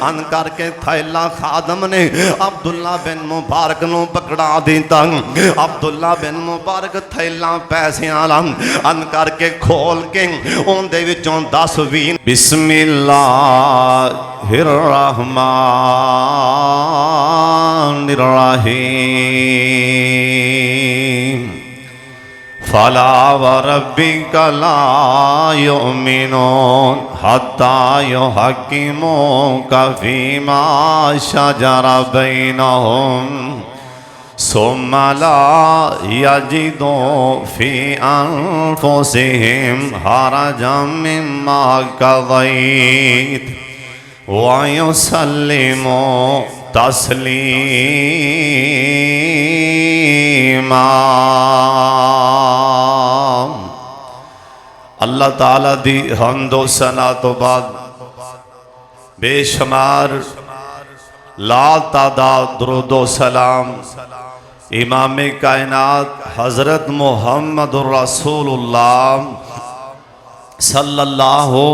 अन करके थैला खादम ने अब्दुल्ला बिन मुबारक नूं पकड़ा दिता। अब्दुल्ला बिन मुबारक थैला पैसियां वाला अन करके खोल के उहदे विचों 10-20 बिस्मिल्लाहिर्रहमानिर्रहीम फला व रब्बिका ला युमिनून हत्ता युहक्किमूका फीमा शजरा बैनहुम सुम्मा ला यजिदू फी अनफुसिहिम हरजम मिम्मा क़ज़ैत व युसल्लिमू तस्लीमा। अल्लाह ताला दी हम्दो सना तो बाद बेशुमार ला तादाद दुरूदो सलाम इमाम कायनात हज़रत मुहम्मदुर रसूलुल्लाह सल्लल्लाहु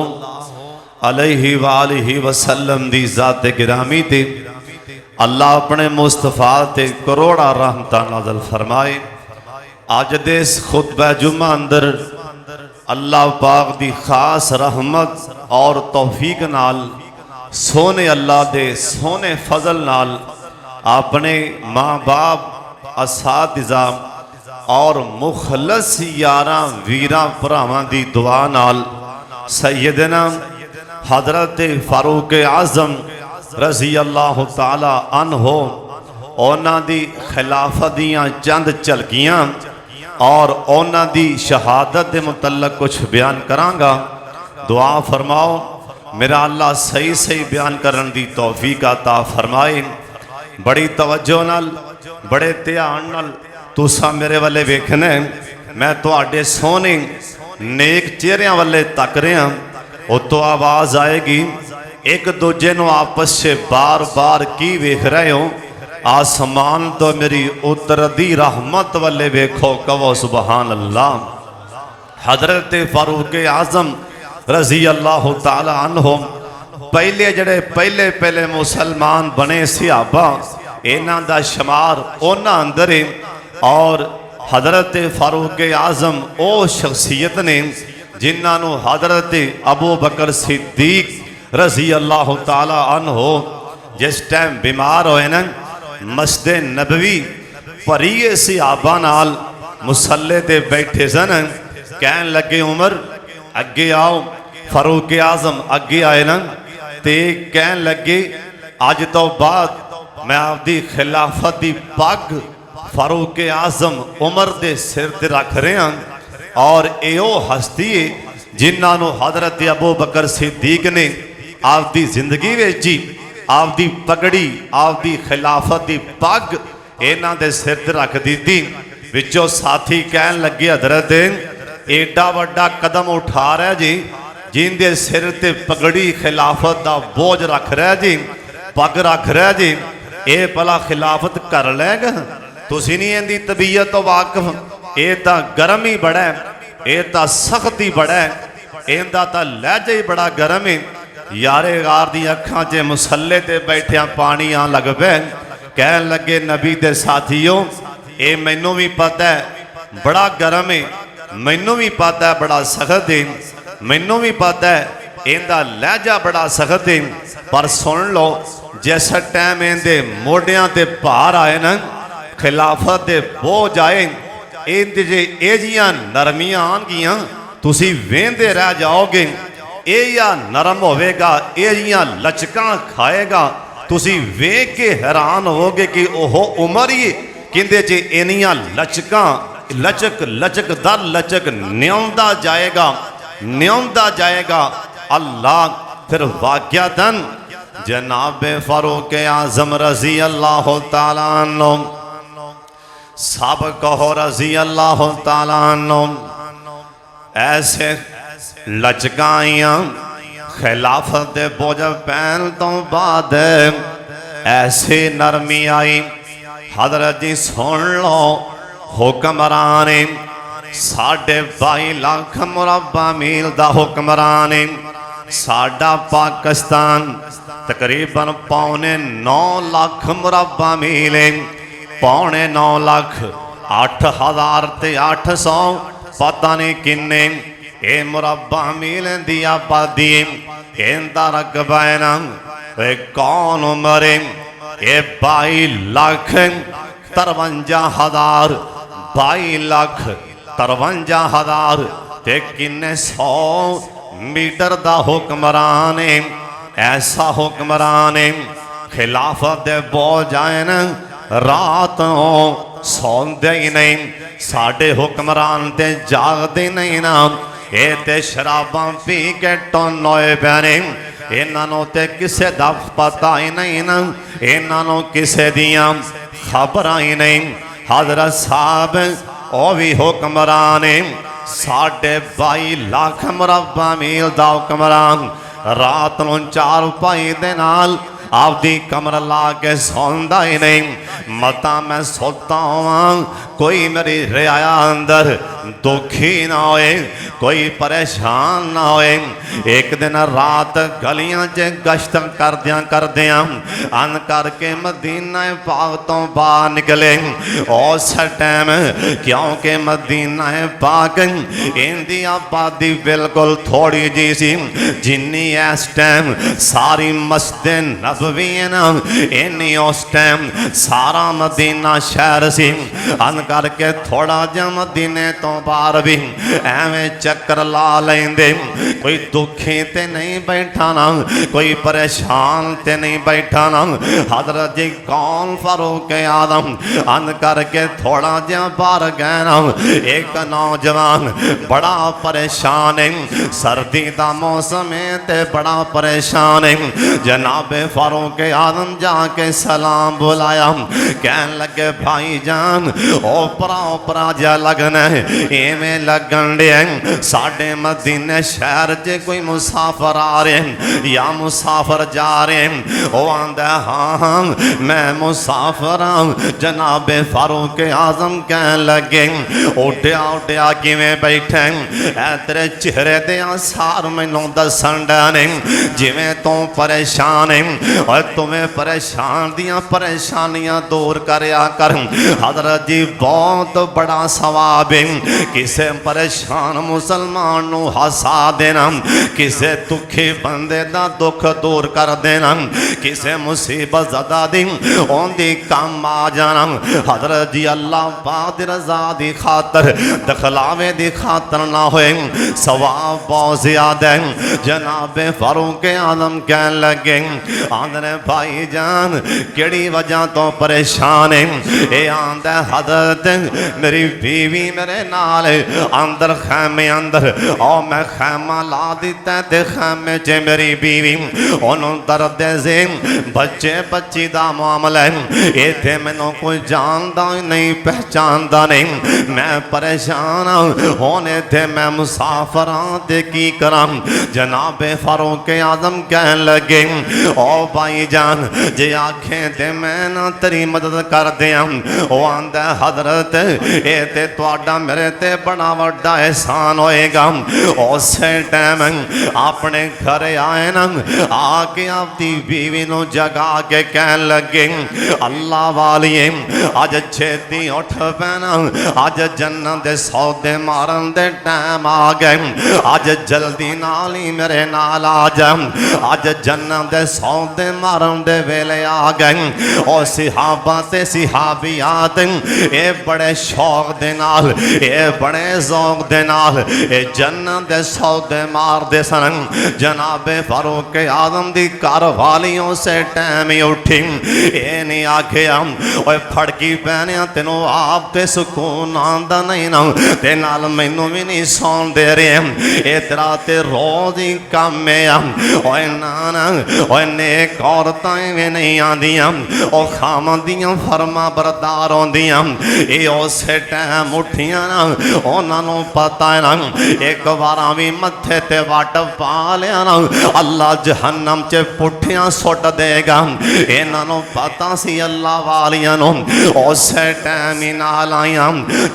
अलैहि वालिहि वसल्लम दी ज़ात गिरामी ते अल्लाह अपने मुस्तफा ते करोड़ा रहमतां नाज़िल फरमाए। अज दे इस खुतबा जुम्मा अंदर अल्लाह पाक दी खास रहमत और तौफीक नाल सोने अल्लाह दे सोने फजल नाल अपने माँ बाप असातिज़ा और मुखलस यारां वीरां भरावां दी दुआ नाल सैयदना हज़रत फारूक आज़म रज़ी अल्लाह ताला अन्हो उन्हां दी खिलाफत दियां चंद झलकियां और उन्हां दी शहादत के मुतल्लक कुछ बयान करांगा। दुआ फरमाओ मेरा अल्लाह सही सही बयान करन दी तौफीक अता फरमाए। बड़ी तवज्जो नाल बड़े ध्यान नाल तुसां मेरे वाले वेखना। मैं तुहाडे सोहने नेक चेहरियां वाले तक रहा। उतो आवाज़ आएगी एक दूजे नूं आपस से बार बार की वेख रहे हो? आसमान तो मेरी उतरदी रहमत वाले वेखो, कहो सुबहान अल्लाह। हज़रत फारूक आज़म रज़ी अल्लाह ताला अन्हो पहले जड़े पहले मुसलमान बने सहाबा इन्हां दा शुमार उन्हां अंदर है। और हज़रत फारूक आज़म ओ शख्सियत ने जिन्हां नूं हज़रत अबू बकर सिद्दीक रज़ी अल्लाह ताला अन्हो जिस टाइम बीमार होए ना मस्जिद नबवी भरी सहाबा नाल मुसल्ले ते बैठे सन। कहन लगे उमर अगे आओ। फारूक आज़म अगे आए ना ते कहन लगे अज तो बाद मैं आपदी खिलाफत दी पग फारूक आज़म उमर दे सिर ते रख रहा। और यो हस्ती है जिन्हां नूं हज़रत अबू बकर सिद्दीक ने आपदी जिंदगी विच जी आपदी पगड़ी आपदी खिलाफत दी पग इन्हां दे सिर ते रख दी। विचों साथी कहन लगे हज़रत एडा वड्डा कदम उठा रहा जी जिंदे सिर ते पगड़ी खिलाफत दा बोझ रख रहा जी, पग रख रहा जी, ये भला खिलाफत कर लेगा? तुसी नहीं इहदी तबीयत तो वाकफ? ये तां गर्म ही बड़ा है, ये तां सख्त ही बड़ा है, इहदा तां लहजा ही बड़ा गर्म है। यारे गार दी अखां च मुसल्ले ते बैठिया पानी आन लग पे। कहन लगे नबी दे साथियों ये मैनू भी पता है बड़ा गर्म है, मैनू भी पता है बड़ा सख्त है, मैनू भी पता है इहदा लहजा बड़ा सख्त है। पर सुन लो जिस टाइम इहदे मोढियां ते भार आए ना खिलाफत दे बोझ आए इहदे जे इहियां नरमियां आनगियां तुसी वेंदे रह जाओगे। ये या नरम होवेगा ये लचकां खाएगा तुसी वेख के हैरान होगे कि ओह उमर ही किंदे च इनियां लचकां लचक लचक दर लचक न्योंदा जाएगा। अल्लाह फिर वाक़यातन जनाब फारूक आज़म रज़ी अल्लाह ताला अन्हु सब कहो रज़ी अल्लाह ताला अन्हु ऐसे लचकाइयां खिलाफत दे बोझ पैन तो बाद ऐसे नरमी आई। हज़रत जी सुन लो हुक्मरान 22.5 लाख मुरब्बा मील दा हुक्मरान साडा पाकिस्तान तकरीबन 9.25 लाख मुरब्बा मील, 9.25 लाख 8,000 ते 800 पता नहीं किन्ने ए मुरब्बा मील दी आबादी। इंदा रकबा है ना कौन मरे ए 22 लाख 53,000, 22 लाख 53,000 ते किन्ने 100 मीटर दा हुक्मरान है। ऐसा हुक्मरान है खिलाफत दे बो जाए न रात सौंदे ही नहीं। साडे हुक्मरान ते जागदे नहीं ना, ये ते शराबां पी के टोनोए पैने। इन्हों ते किसे दा पता ही नहीं ना, इन्हों किसे दियां खबर ही नहीं। हजरत साहब ओ भी हुक्मरान है, 22.5 लाख मुरब्बा मील दा हुक्मरान। रात नूं 4 पाई दे नाल आपदी कमर ला के सौंदा ही नहीं। मता मैं सोता हुआ कोई मेरी रियाया अंदर दुखी ना होए, कोई परेशान ना होए। एक दिन रात गलियां च गश्त करदियां अन करके मदीना पाक तो बाहर निकले। उस टाइम क्योंकि मदीना पाक इंदी आबादी बिल्कुल थोड़ी जी सी, जिन्नी इस टाइम सारी मस्जिद नबवी है ना, इन्नी उस टाइम सारा मदीना शहर सी। अन करके थोड़ा जा मदीने तो बाहर भी एवें चक्कर ला लेंदे। कोई दुखी ते नहीं बैठा ना, कोई परेशान ते नहीं बैठा ना। हजरत जी कौन फारूक आदम अन करके थोड़ा जा बाहर गए ना। एक नौजवान बड़ा परेशान है, सर्दी का मौसम है ते बड़ा परेशान है। जनाबे फारूक आदम जाके सलाम बुलाया, कहन लगे भाई जान ओपरा ओपरा जा लगना है, इवें लगन दे साडे मदीने शहर च कोई मुसाफर आ रहे या मुसाफर जा रहे। वो आंदा हाँ हाँ मैं मुसाफर हाँ। जनाबे फारूक आजम कहन लगे उड्या उड्या किवें बैठे, तेरे चेहरे दे आसार मैनू दसन डे जिवें तू परेशान है, और तुम्हें परेशान दियां परेशानियां दूर करया कर। हजरत जी बहुत बड़ा सवाब है किसे परेशान मुसलमान नू हसा देना, किसे दुखी बंदे दा दुख दूर कर देना, किसे मुसीबत ज़दा दी ओंदी काम आ जाना। हजरत जी अल्लाह पाक दी रज़ा दी खातर दखलावे दी खातर ना होए, सवाब बहुत ज़्यादा है। जनाबे फारूक आदम कहन लगे आंदे भाई जान केड़ी वजह तो परेशान है। ये आंदा हजरत मेरी बीवी मेरे नाल अंदर खैमे अंदर और मैं खैमा ला दिता ते खैमे च मेरी बीवी उन्होंने दर्द से बच्चे बच्ची का मामला है। इतने मैनू कोई जानता नहीं पहचानता नहीं, मैं परेशान होने थे मैं मुसाफर हाँ ते की करा। जनाबे फारूक आजम कहन लगे ओ भाई जान जे आखें ते मैं ना तेरी मदद कर दिया। वो आंदा हजरत ये ते तुहाडा मेरे ते बड़ा वड्डा एहसान होएगा। उस टाइम अपने घर आए ना, आके आपकी बीवी नू जगा के कहन लगे अल्लाह वालिए अज छेती उठ पैना, अज जन्नत दे सौदे मारन दे टाइम आ गए, अज जल्दी नाल ही मेरे नाल आ जा, अज जन्नत दे सौदे मारन दे वेले आ गए। और सिहाबा ते सिहाबियात ये बड़े शौक दे नाल ये बड़े ज़ौक दे नाल ये जन्नत दे सौदे मारदे सन। जनाबे फारूक आदम दी घर वाली उसे टाइम ही उठी, ये नहीं आखिया ओए फड़की पैने तेनों आप ते सुकून आंदा नहीं ना, ते नाल मैनू भी नहीं सौन दे रहे, ये तेरा ते रोज ही काम है। ओए ना ओए नेक औरतां इवें नहीं आंदियां, ओ खामदियां फरमा बरदार होंदियां। ये उस टाइम उठियां ना उन्होंने पता है ना एक बार भी मत्थे ते वट पा लिया ना अल्लाह जहन्नम च पुठियां सुट देगा। इन्हों पता सी अल्लाह वालियां उस टाइम ही नाल आया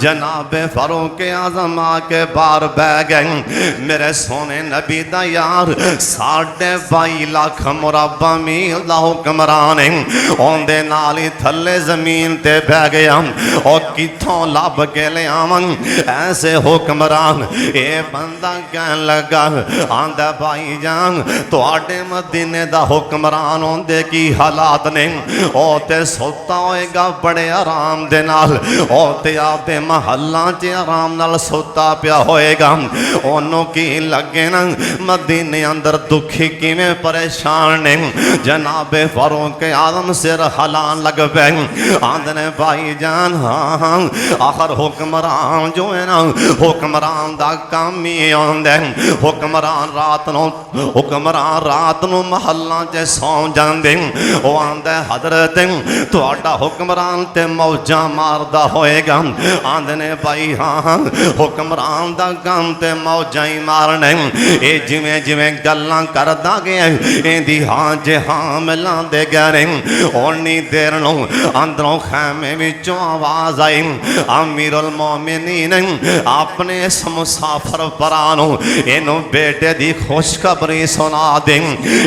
जनाबे फारूक आजम आके बाहर बह गए। मेरे सोने नबी दा यार 22.5 लाख मुरब्बा मील दा हुक्मरान है उनदे नाल ही थले जमीन ते बह गया और किथों लभ के लियावां ऐसे हुक्मरान। ये बंदा कहन लगा आंदा भाई जान तुहाडे मदीने दा हुक्मरान होंदे की हालात ने ओ ते सोता होएगा बड़े आराम दे नाल ओ ते आपदे महल्लां च आराम नाल सोता पिया होएगा। ओनू की लगे ना मदीने अंदर दुखी किवें परेशान ने जनाबे फारूक आजम सिर हलान लग पे आंदे ने भाई जान हाँ हाँ आखिर हुक्मरान जो है ना हुक्मरान दा काम ही आंदा हुक्मरान रात नूं महल्लां च सौ जांदे ओ आंदा हजरत तुहाडा हुक्मरान ते मौजां मारदा होएगा। आंदे ने भाई हाँ हाँ हुक्मरान दा काम ते मौजां ही मारने ये जिवें जिवें गल्लां करदा गया इहदी हाँ जे हाँ मिलांदे गए उन्नी देर नूं अंदरों खैमे विचों आवाज आई अमीरुल मोमिनीन अपने इस मुसाफर भरा नूं इहनूं बेटे दी खुशखबरी सुना दे।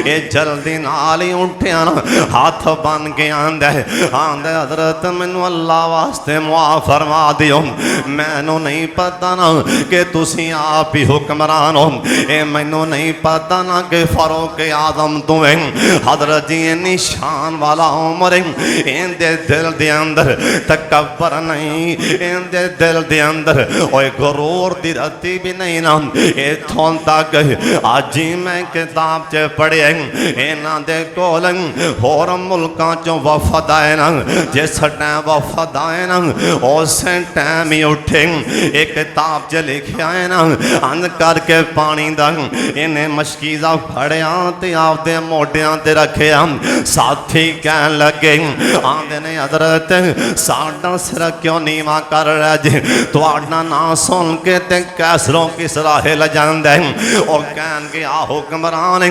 ये जल्दी नाल ही उठिया ना हाथ बन के आंदा हजरत मैनू अल्लाह वास्ते मुआफ फरमा दियो मैनू नहीं पता ना कि तुसी आप ही हुक्मरान हो ये मैनू नहीं पता ना कि फारूक आजम तू है हजरत जी इन्नी शान वाला उमर इनदे दिल दे अंदर तकब्बर नहीं इनदे दिल दे अंदर ओए गुरूर दी रत्ती भी नहीं ना इथों तक अज ही मैं किताब च पढ़िया इन्हां दे कोल होर मुल्कां चों वफद आए ना जिस टाइम वफद आए ना उस टाइम ही उठे एक किताब च लिखिया है ना अंज करके पानी दा इन्हें मशकीजा फड़िया ते आपदे मोढियां ते रखिया। साथी कहन लगे आंदे ने हजरत साडा सिर क्यों नीवा कर रहा जी तुहाडा नाम सुन के ते कैसरों किसरा हिल जांदा है और कहन के आ हुक्मरान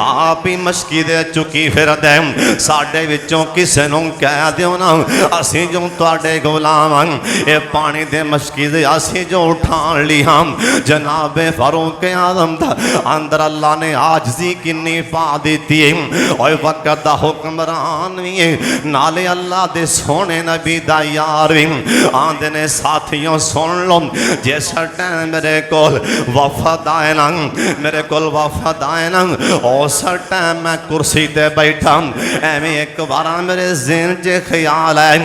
आप ही मशकीदे चुकी फिरदे साडे विचों किसे नूं कह दिओ ना असीं जो तुहाडे गुलाम ये पानी दे मशकीदे असीं जो उठान ली हम जनाबे फारूक आजम दा अंदर अल्लाह ने आजजी किन्नी पा दी और वक्त दा हुक्मरान भी नाले अल्लाह दे सोने नबी दा यार भी आंदे ने साथियों सुन लो जिस टाइम मेरे कोल वफद आए ना मेरे कोल वफद आए ना उस टाइम मैं कुर्सी ते बैठा एवें एक बार मेरे ज़हन च ख्याल है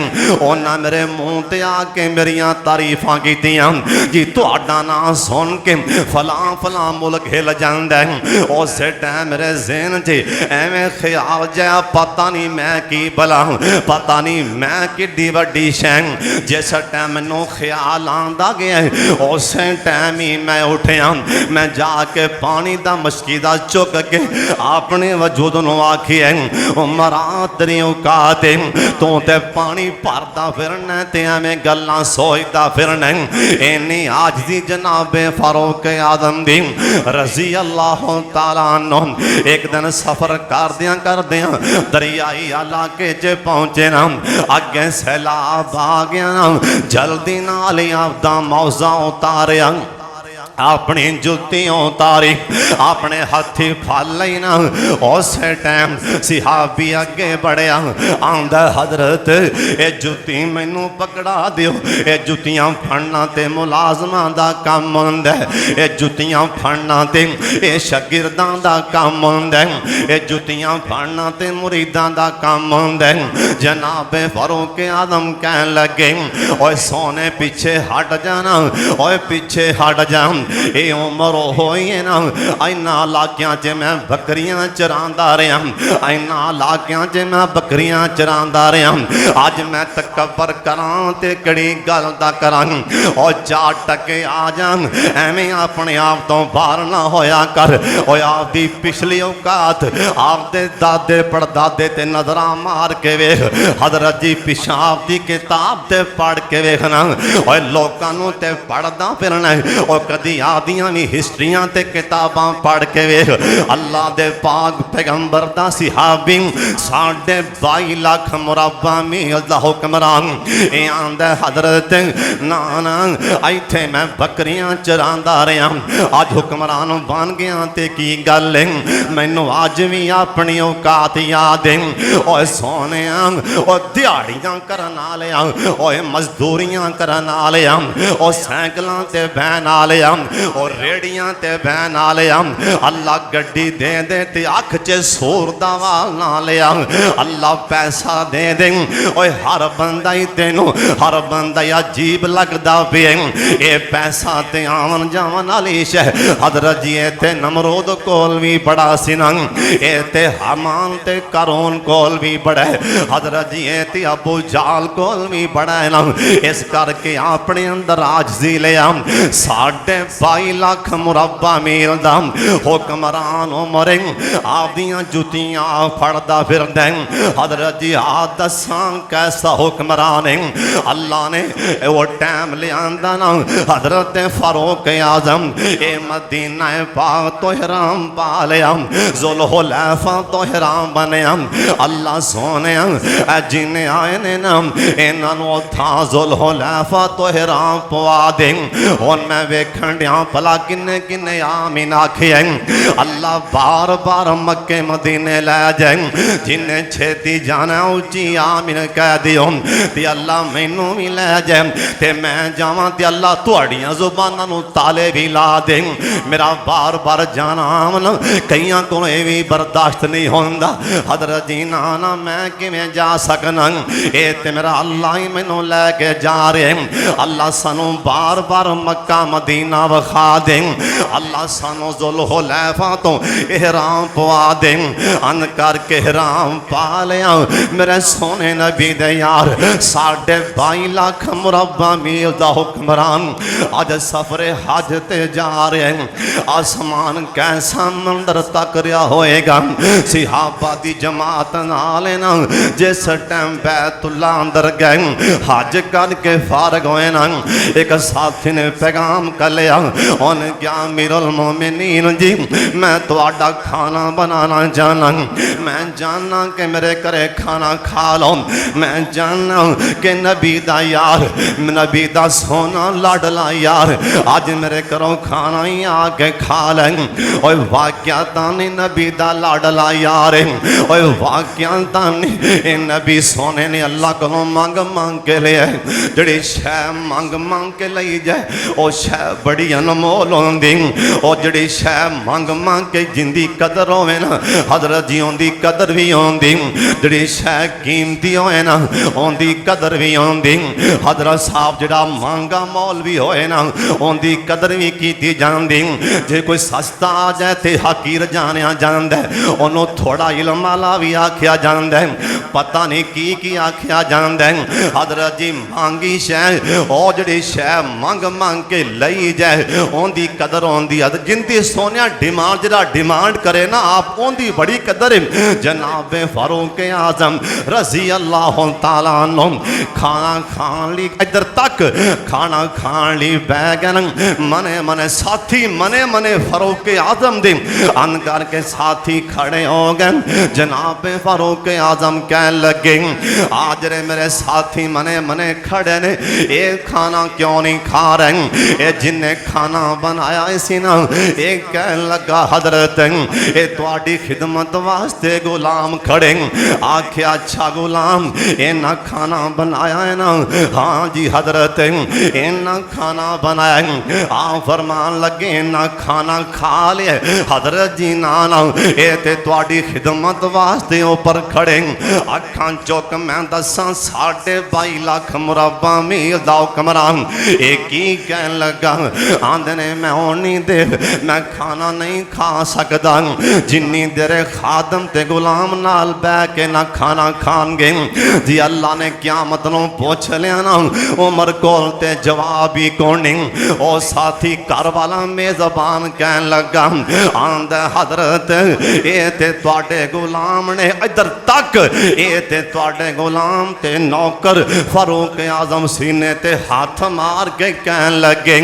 उन्हें मेरे मुँह ते आके मेरिया तारीफां कीतियां जी तुहाडा नाम सुन के फलां फलां मुल्क हिल जांदा है उस टाइम मेरे ज़हन च एवें ख्याल जहा पता नहीं मैं की भला पता नहीं मैं किड्डी वड्डी शैं जिस टाइम मैनू ख्याल आंदा गया उस टाइम ही मैं उठिया मैं जाके पानी दा मशकीदा चुक के अपने वजूद नूं आखिया उमरा तेरी औकात तू ते पानी भरदा फिरना ते एवें गल्लां सोचदा फिरना इन्नी आजजी जनाबे फारूक आजम दी रजी अल्लाह तआला अन्हु एक दिन सफर करदियां दरियाई इलाके च पहुंचे ना अगे सैलाब आ गया ना जल्दी नाल ही आपदा मौजा उतारिया अपनी जुतियां उतारी अपने हाथी फल लई ना उस टाइम सिहाबी अगे बढ़िया आंदा हजरत ये जुती मैनू पकड़ा दियो ये जुतियां फड़ना ते मुलाजमां दा काम हुंदा ये जुतियां फड़ना ते ये शागिर्दां दा काम हुंदा ये जुतियां फड़ना ते मुरीदां दा काम हुंदा जनाबे फारूक आजम कहन लगे ओए सोने पीछे हट जाना ओए पीछे हट जा ये उम्र होई है ना इन्हां इलाकियां च मैं बकरियां चरांदा रहा, इन्हां इलाकियां च मैं बकरियां चरांदा रहा। अज मैं तकबर करां ते कड़ी गल दा करां और 4 टके आ जान, एवें अपने आप तो बाहर ना होया कर। और आपदी पिछली औकात आपदे दादे पड़दादे ते नजरां मार के वेख, हजरत जी पिशाब दी किताब ते पढ़ के वेखना। और लोकां नूं ते पढ़दा फिरना और कदी आदियां भी हिस्ट्रियां ते किताबां पढ़ के वेख। अल्लाह दे पाक पैगंबर दा सहाबी 22.5 लाख मुरब्बा मील दा हुक्मरान ये आंदा हजरत नाना इत्थे मैं बकरियां चरांदा रहा, अज हुक्मरान बन गया ते की गल है, मैनू अज भी अपनी औकात याद है। और सोने और दिहाड़ियां करन वाले और मजदूरियां करन वाले और सैकलों ते बहन वाले और रेड़ियां ते बहन वाले, अल्लाह गड्डी दे दे ते अख च सूर दा वाल ना लिया, अल्लाह पैसा दे दे। और हर बंदा ही तेनू हर बंदा अजीब लगदा पे ये पैसा ते आवन जावन वाली शह। हजरत जी ते नमरूद कोल भी बड़ा सी ना, ये ते हमान ते करून कोल भी बड़ा है, हजरत जी ते अबू जाल कोल भी बड़ा है ना। इस करके अपने अंदर आजजी लिया 22.5 लाख मुरब्बा मील दा हुक्मरान उमर आपदियां जुतियां फड़दा फिरदा। हजरत जी आ दसां कैसा हुक्मरान है, अल्लाह ने वो टाइम लिया ना हजरत फारूक आजम ए मदीना पाक तो हराम पा लिया, जुल्हुलैफा तो हराम बनया। अल्लाह सोने जिन्हें आए ने ना इन्हों था जुल्हुलैफा तो हराम पवा दे। हुण मैं वेखण दिया भला किन्ने किन्ने आमीन आखे अल्लाह बार बार मक्के मदीने लै जाए, जिन्हें छेती जाना उची आमीन कह दियो ते अल्लाह मैनू भी लै जाए ते मैं जावां ते अल्लाह तुहाड़ियां जुबानां नूं ताले भी ला दे। मेरा बार बार जाना आमन कईयां कोलों ये भी बर्दाश्त नहीं होंदा। हजरत जी ना ना मैं किवें जा सकना, ये ते मेरा अल्लाह ही मैनू लैके जा रहे। अल्लाह सानू बार बार मक्का मदीना विखा दे, अल्लाह सानू जुल्हुलैफा तो इहराम पवा दे। अन करके इहराम पा लिया मेरे सोने नबी दे यार 22.5 लाख मुरब्बा मील दा हुक्मरान अज सफरे हज ते जा रहे हैं। आसमान कैसा मंदर तक रहा होएगा, सिहाबा दी जमात नाल ना जिस टाइम बैतुल्ला अंदर गए हज करके फारग होए ना, एक साथी ने पैगाम कलिया उन क्या अमीरुल मोमिनीन जी मैं तुहाडा खाना बनाना जाना, मैं जानना कि मेरे घरे खाना खा लो, मैं जानना कि नबी दा यार नबी दा सोना लाडला यार अज मेरे घरों खाना ही आके खा लें। और वाक्या तानी नबी दा लाडला यार और वाक्या तानी नबी सोने ने अल्लाह को मंग मंग के लिया, जड़ी शह मंग मंग के ली जाए वो शह बड़ी अनमोल होंदी, और जड़ी शह मंग मंग के जिंदी कदर होवे ना हजरत जी उनकी कदर भी होंदी, जड़ी शह कीमती होए ना उनकी कदर भी होंदी। हजरत साहब जड़ा महंगा मौल भी होए ना उनकी कदर भी की जाती, जे कोई सस्ता आ जाए तो हकीर जानिया जाता है, उन्होंने थोड़ा इल्म वाला भी आख्या जाता है, पता नहीं की आख्या जाता है। हजरत जी मांगी शह और जड़ी शह मंग मंग के लई जाए उनकी कदर होंदी है, जिनकी सोनिया डिमांड जरा डिमांड करे ना आप उनकी बड़ी कदर है। जनाब फारूक आजम रजी अल्लाह तआला अन्हु खाना खान ली इधर तक खाना खान ली बह गए, मने मने साथी मने मने फारूक आजम दे अन करके साथी खड़े हो गए। जनाब फारूक आजम कह लगे आज रे मेरे साथी मने मने खड़े ने, ये खाना क्यों नहीं खा रहे, ये जिन्हें खाना बनाया इसी ना ये कह लगा हजरत ये तुहाडी खिदमत वास्ते गुलाम खड़े। आख्या अच्छा गुलाम इन्ना खाना बनाया है ना, हाँ जी हजरत इन्ना खाना बनाया। आ फरमान लगे इन्ना खाना खा लिया हजरत जी ना ना ये ते तुहाडी खिदमत वास्ते ऊपर खड़े। अखां चुक मैं दसां 22.5 लाख मुरब्बा मील दा हुक्मरान ये की कहन लगा आंदे ने मैं उन्नी देर मैं खाना नहीं खा सकदा जिन्नी देर खादम ते गुलाम नाल बह के ना खाना खानगे जी अल्लाह ने क़यामत नूं पूछ लिया ना उमर कोल ते जवाब ही कोनी ओ साथी घर वाला मेज़बान कहन लगा आंदा हजरत ये ते तुहाडे गुलाम ने इधर तक ये ते तुहाडे गुलाम ते नौकर फारूक आजम सीने ते हाथ मार के कहन लगे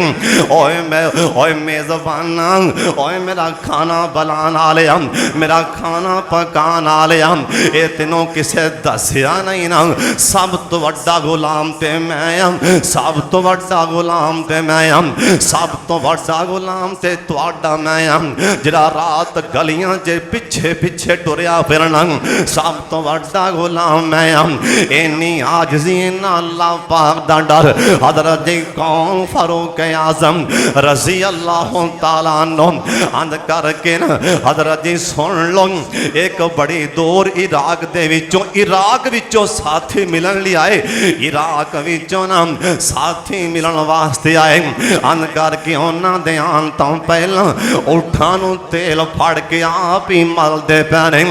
ओए मेज़बाना ओए मेरा खाना बनाने वाले मेरा खाना पकाने वाले ये तेनों किसे दसिया नहीं ना सब तो वड्डा गुलाम ते मैं सब तो वड्डा गुलाम ते मैं सब तो वड्डा गुलाम ते तुहाडा मैं जिहड़ा रात गलियां च पिछे पिछे टुरिया फिरना सब तो वड्डा गुलाम मैं इन्नी आजिज़ी ना अल्लाह पाक दा डर हज़रत जी कौन फारूक आज़म रज़ी अल्लाह तआला अन्हु अंद करके ना हज़रत जी सुन लो एक बड़ी दूर इराक दे विचों साथी मिलन लिए आए इराक विचों ना साथी मिलन वास्ते आए अंद करके उन्हां दे आन तो पहला उठां नूं तेल फड़ के आप ही मलदे पैने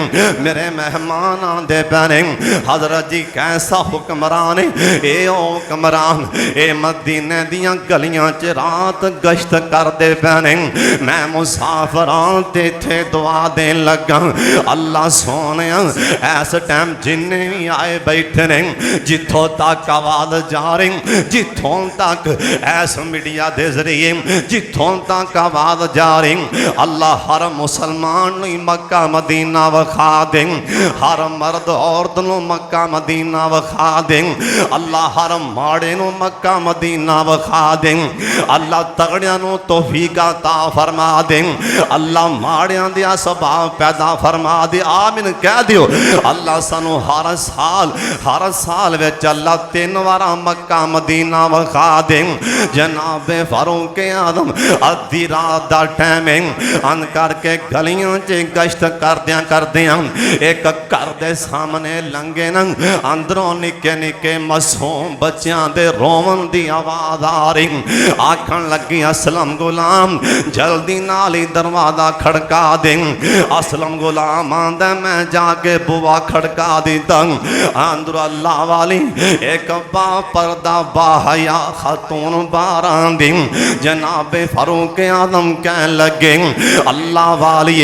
मेरे मेहमान आंदे पैने हज़रत जी कैसा हुक्मरान ए हुक्मरान ए मदीने दियां गलियां च रात गश्त करदे पैने मैं मुसाफरां ते इत्थे दुआ देन लगा अल्लाह सोने इस टाइम जिन्ने भी आए बैठे ने जिथों तक आवाज़ जा रही जिथों तक ऐस मीडिया दे जरिए जिथों तक आवाज़ जा रही अल्लाह हर मुसलमान नूं मक्का मदीना विखा दे हर मर्द औरत नूं मक्का मदीना विखा दे अल्लाह हर माड़े नूं मक्का मदीना विखा दे अल्लाह तगड़ियां नूं तौफीक अता फरमा दे अल्लाह माड़ियां दिया स्वभाव पैदा फरमा दे आमीन कह दियो अल्लाह सानू हर साल विच अल्लाह 3 वार मक्का मदीना विखा दे जनाबे फारूक आज़म अद्धी रात दा टाइम अन करके गलियां च गश्त करदियां एक घर दे सामने लंघे न अंदरों निके निके मासूम बच्चियां दे रोवन दी आवाज़ आ रही आखन लगी असलम गुलाम जल्दी नाल ही दरवाजा खड़का दे असलम गुलाम आंदा मैं जाके बुआ खड़का दीता अंदर अल्लाह वाली एक बा पर्दा बाहया खातून बाहर आंदी जनाबे फारूक आज़म कहन लगे अल्लाह वाली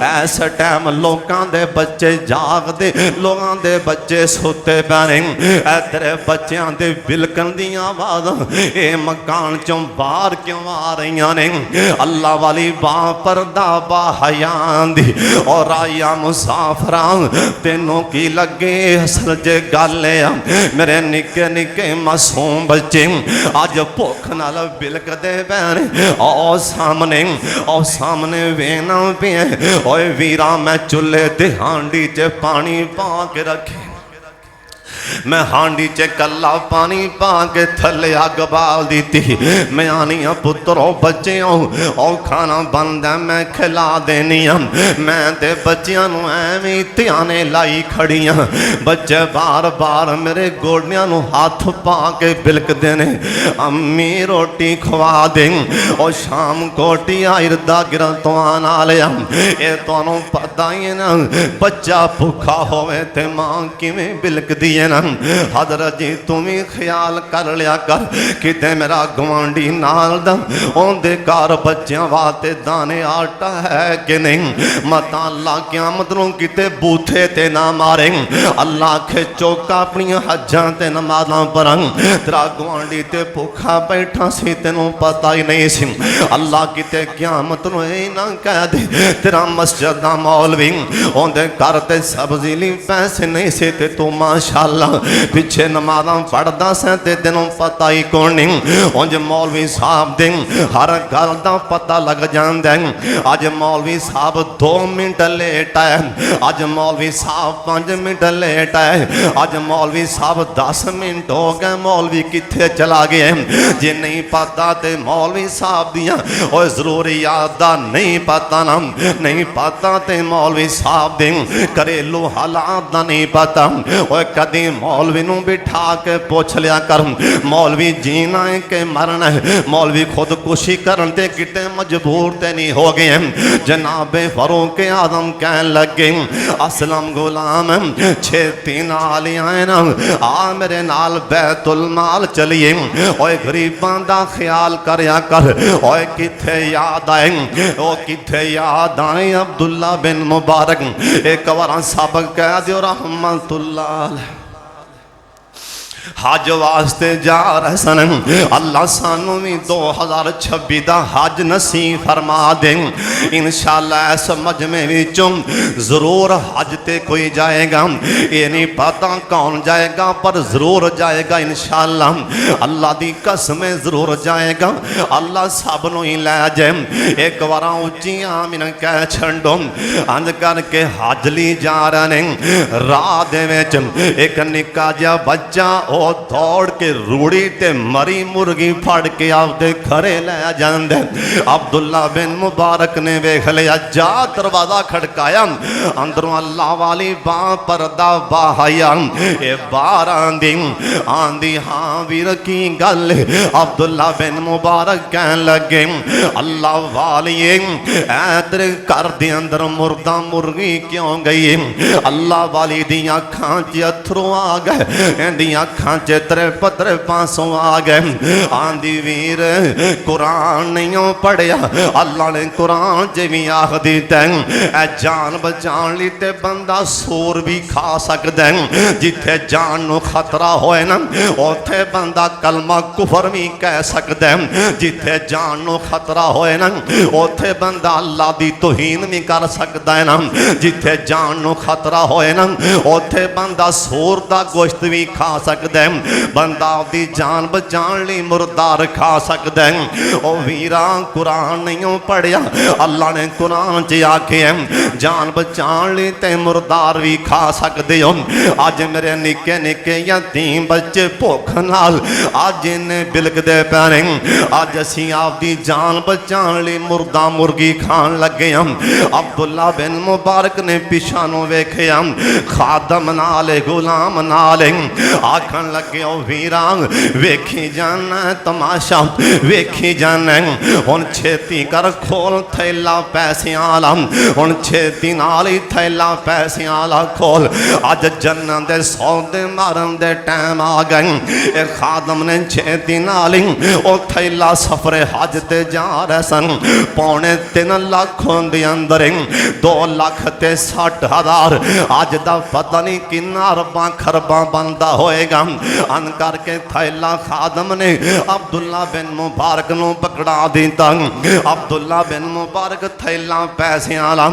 ऐस टाइम लोगों दे बच्चे जागदे लोगों दे बच्चे सुते पैने तेरे बच्चों के बिलकन दी आवाज़ ये मकान चों बाहर क्यों आ रही ने अल्लाह वाली बा पर्दा बाहयां दी और आया मुसाफरा तेनों की लगे असल जे गल मेरे निके निके मासूम बच्चे अज भुख नाल बिलकदे पैने ओ सामने वेना पे ओए वीरा मैं चुल्हे ते हांडी च पानी पा के रखे मैं हांडी च कला पानी पा के थले अग बाल दी मैं आनी पुत्रो बच्चे खाना बनता मैं खिला देनी मैं ते बच्चियां नूं एवें ध्याने लाई खड़ी बच्चे बार बार मेरे गोडियां नूं हाथ पा के बिलकदे ने अम्मी रोटी खवा दे और शाम कोटी आयरदा गिर तो आने वाले ये तुहानूं पता ही है ना बच्चा भुखा होवे ते मां किवें बिलकदी है ना हज़रत जी तुम ही ख्याल कर लिया कर किते मेरा गवांडी नाल दा ओंदे घर बच्चों वास्ते दाने आटा है कि नहीं मत अल्लाह क़यामत नूं किते बूथे ते ना मारे अल्लाह आखे चौका अपनी हज्जां ते नमाज़ां पढ़न तेरा गवांडी ते भुखा बैठा सी तेनों पता ही नहीं सी अल्लाह किते क़यामत नूं ये ना कह दे तेरा मस्जिद दा मौलवी ओंदे घर ते सब्जी लई पैसे नहीं से ते तू माशाअल्लाह ला पिछे नमाज़ां पढ़दा सैं ते तेनों पता ही कोई नहीं। उंज मौलवी साहब दे हर गल दा पता लग जांदा है। अज मौलवी साहब 2 मिनट लेट आए, अज मौलवी साहब 5 मिनट लेट आए, अज मौलवी साहब 10 मिनट हो गए, मौलवी किथे चला गया। जे नहीं पता तो मौलवी साहब दियां और जरूरियात दा नहीं पता ना, नहीं पता तो मौलवी साहब दे घरेलू हालात दा नहीं पता। और कदी मौलवी नूं बिठा के पूछ लिया कर मौलवी जीना है कि मरना है, मौलवी खुदकुशी करन ते किते मजबूर ते नहीं हो गए। जनाबे फरूक आजम कह लगे असलम गुलाम छेती नाल आए ना, आ मेरे नाल बैतुल माल चलिए, ओए गरीबां दा ख्याल करया कर। ओए किथे याद आए, ओ किथे याद आए अब्दुल्ला बिन मुबारक एक बार सबक कह दियो रहमतुल्लाह हज वास्ते जा रहे सन। अल्लाह सानू भी 2026 का हज नसीब फरमा दे इंशाअल्लाह। इस मजमे विचों जरूर हज ते कोई जाएगा, ये नहीं पता कौन जाएगा पर जरूर जाएगा इंशाअल्लाह। अल्लाह दी कसम जरूर जाएगा, अल्लाह सब नूं ही लै जाए। एक बार उच्ची आमीन कह छंडो अंज करके हज ली जा रहे ने। राह दे विच एक निक्का जिहा बच्चा दौड़ के रूड़ी ते मरी मुर्गी फड़ के आपदे घरे लै जांदे। अब्दुल्ला बिन मुबारक ने वेख लिया, जा दरवाजा खड़काया, अंदरों अल्लाह वाली बां परदा बाहया ए बाहर आंदी हाँ वीर की गल। अब्दुल्ला बिन मुबारक कह लगे अल्लाह वाली ऐ तेरे घर दे अंदर मुर्दा मुर्गी क्यों गई। अल्लाह वाली दी अखां च अथरू आ गए, इंदियां अखां तेरे पत्रे पासों आ गए। आंदी वीर कुरान नहीं पढ़िया, अल्लाह ने कुरान च भी आख दिता है जान बचाने ली ते बंदा सूर भी खा सकता है। जिथे जान नू खतरा होए ना उथे बंदा कलमा कुफर भी कह सकता है। जिथे जान नू खतरा होए ना उथे बंदा अल्लाह दी तौहीन भी कर सकता है ना। जिथे जान नू खतरा होए ना उथे बंदा सूर दा गोश्त भी खा सकता है। बंदा दी जान बचाने ली मुर्दार खा सकता है। ओ वीरा कुरान नहीं पढ़िया, अल्लाह ने कुरान च आखे जान बचाने ली ते मुर्दार भी खा सकते हो। अज मेरे निके निके यतीम बच्चे भुख नाल अज इन्हें बिलकदे पैने, अज असी आपदी जान बचाने ली मुर्दा मुर्गी खान लगे हम। अब्दुल्ला बिन मुबारक ने पिछा नूं वेखिया, खादम नाल गुलाम नाल आखन लगे वीरा वेखी जाना तमाशा वेखी जाना। हुण छेती कर खोल थैला पैसियां वाला, हुण छेती नाल ही थैला पैसियां वाला खोल। अज जन्नत दे सौदे मारन दे टाइम आ गए। एक खादम ने छेती नाल ही ओ थैला सफरे हज ते जा रहे सन। 3.25 लाख दे अंदर 2,60,000 अज दा पता नहीं किन्ना अरबां खरबां बनदा होएगा। अन करके थैला खादम ने अब्दुल्ला बिन मुबारक नूं पकड़ा दिता। अब्दुल्ला बिन मुबारक थैला पैसे वाला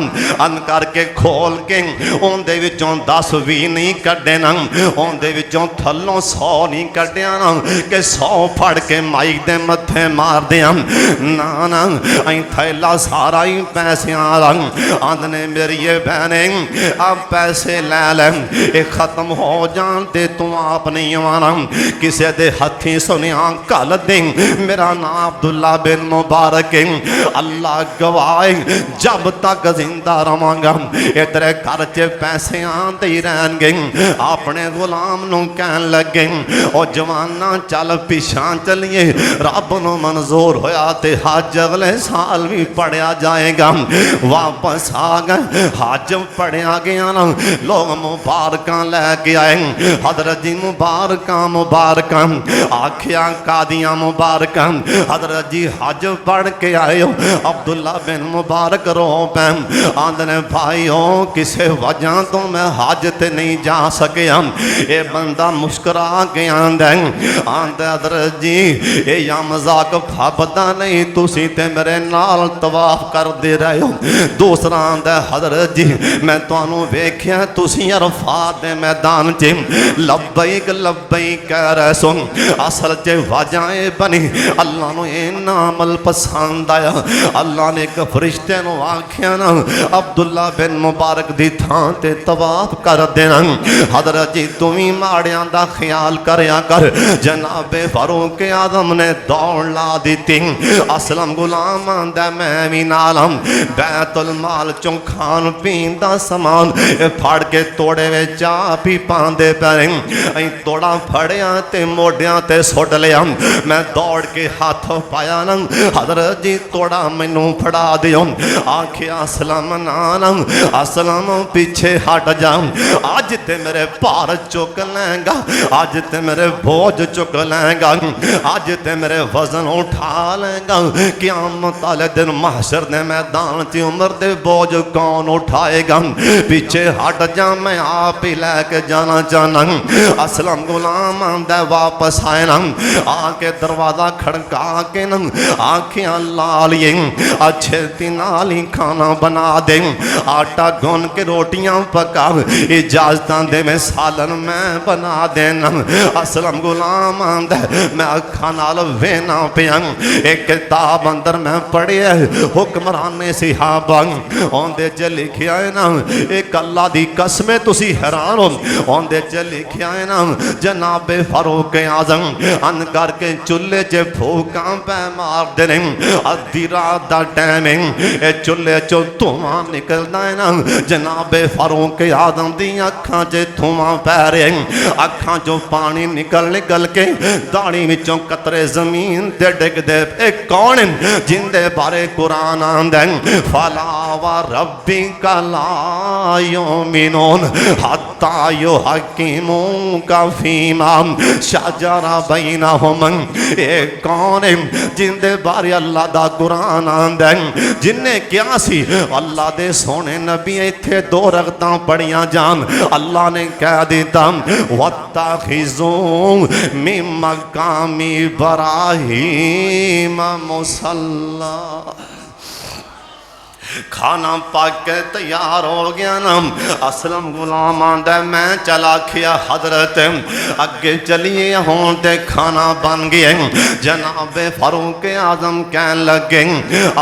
अन करके खोल के उनदे विचों 10-20 नहीं कड्डे ना, उनदे विचों थल्लों 100 नहीं कड्डिया ना कि 100 फड़ के माई दे मत्थे मार दिया ना ना। अं थैला सारा ही पैसे वाला आंदने मेरी बहने अब पैसे लै ले ये खत्म हो जान ते तू आप नहीं आना किसी दे हथी सुनिया कल दे मेरा नाम अब्दुल्ला बिन मुबारक अल्लाह गवाए जब तक जिंदा रवांगा इधर घर च पैसे आते ही रहनगे। अपने गुलाम नूं कहन लगे ओ जवाना चल पिछा चलिए रब नूं मंजूर होया ते हज अगले साल भी पढ़िया जाएगा। वापस आ गए हज पढ़िया गया ना लोग मुबारक लैके आए। हजरत जी मुबारक मुबारक आखिया कादियां मुबारक हजरत जी हज पढ़ के आए हो। अब्दुल्ला बिन मुबारक रो पैम आंदे ने भाईओ किसे वजह तो मैं हज ते नहीं जा सकिया। ये बंदा मुस्कुरा के आंदा हजरत जी ये या मजाक फाबदा नहीं, तुसी ते मेरे नाल तवाफ करदे रहे हो। दूसरा आंदा हजरत जी मैं तुहानू वेख्या तुसी अरफात दे मैदान च लब्बैक लब्बैक कह रहे सो। असल च वजह बनी अल्लाह नू इन्ना अमल पसंद आया, अल्लाह ने एक फरिश्ते नू आख्या ना अब्दुल्ला बिन मुबारक दी थां ते तवाफ कर देना। हजरत जी तू भी माड़ियां दा ख्याल करया कर। जनाबे फारूक आजम ने दौड़ ला दी। असलम गुलाम आंदा मैं भी नालम बैतुल माल चों खान पीन दा समान फड़ के तोड़े विच आप ही पांदे पैरे। अं तोड़ा फड़िया ते मोडियां ते सुट लिया। मैं दौड़ के हाथ पाया ना हजरत जी तोड़ा मैनू फड़ा दियो। आखिया असलम नाना असलम पीछे हट जा, अज ते मेरे भार चुक लेंगा, अज ते मेरे बोझ चुक लेंगा, अज ते मेरे वजन उठा लेंगा। क़यामत वाले दिन महशर ने मैदान च उम्र दे बोझ कौन उठाएगा। पीछे हट जा मैं आप ही लैके जाना चाहना। असलम गुलाम आंदा वापस आए ना, आके दरवाजा खड़का के न आखियां लालिए अच्छे नाल ही खाना बना दे, आटा गुन के रोटियां पका, इजाजत दे में सालन मैं बना देना। असलम गुलाम आंदा मैं अखा नाल वेना पिया। एक किताब अंदर मैं पढ़िया हुक्मराने सिहाबा आंदे च लिखिया है ना, एक अल्लाह दी कसमें तुसी हैरान हो। आंदे च लिखिया है ना जनाबे फारूक आजम अन करके चुल्हे च फूकां पै मार दे। अद्धी रात का टाइम है चुल्हे चो धुआं निकलता है ना, जनाबे फारूक आजम दी अखां च धुआं पै रहे। अखां चो पानी निकल निकल के दाढ़ी विचों कतरे जमीन ते डिगदे। कौन जिंदे बारे कुरान आंदा फला व रब्बी कला युमिनून हत्ता युहक्किमू का फीमा शजरा बैनहुम। ये कौन है जिंदे बारे अल्लाह दा कुरान आंदा जिन्ने क्या सी अल्लाह दे सोने नबी इत्थे दो रगतां पढ़ियां जान। अल्लाह ने कह दिता वत्तखिज़ू मिन मकामी इब्राहीम मुसल्ला। खाना पक के तैयार हो गया ना। असलम गुलाम आंदा मैं चला खिया हजरत अगे चलिए हों ते खाना बन गया। जनाबे फारूक आजम कह लगे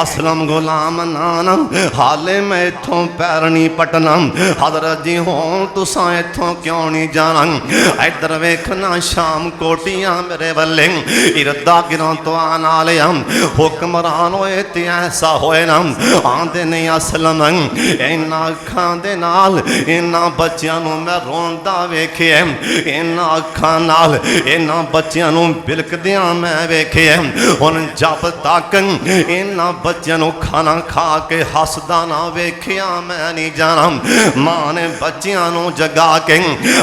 असलम गुलाम नाना हाले मैं इथों पैर नहीं पटना। हजरत जी हों तुसा इथों क्यों नहीं जाना, इधर वेखना शाम कोटियां मेरे वाले इरदा गिरों तो आना लिया। हुक्मरान होए ते ऐसा होए ना आंदे नहीं असलम इन्ना अखां दे नाल इन्ना बच्चियां नूं मैं रोंदा वेखिया, इन्ना अखां नाल इन्ना बच्चियां नूं बिलकदियां मैं वेखिया। हुण जब तक इन्ना बच्चियां नूं खाना खा के हसदा ना वेखिया मैं नहीं जाना। मां ने बच्चियां नूं जगा के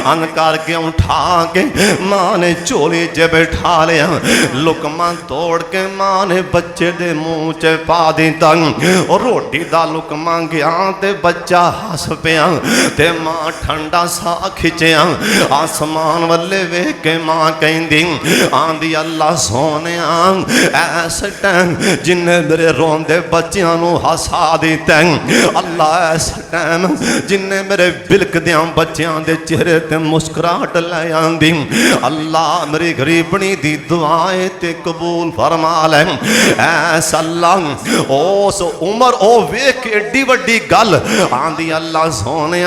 अन करके उठा के मां ने झोली च बैठा लिया। लुकमा तोड़ के मां ने बच्चे दे मुंह च पा दिता। रोटी दा लुकमा गया ते बच्चा हस पिया ते मां ठंडा सा खिंचिया। आसमान वल्ले वेख के मां कहंदी आंदी अल्लाह सोने ऐस टाइम जिन्ने मेरे रोंदे बच्चियां नूं हसा दिता, अल्लाह ऐस टाइम जिन्ने मेरे बिलकदियां बच्चियां दे चेहरे ते मुस्कुराहट लै आंदी। अल्लाह मेरी गरीबनी दी दुआएं ते कबूल फरमा ले। ऐस अल्लाह उस उम्र ओ वेख एडी वड्डी गल आंदी अल्लाह सोने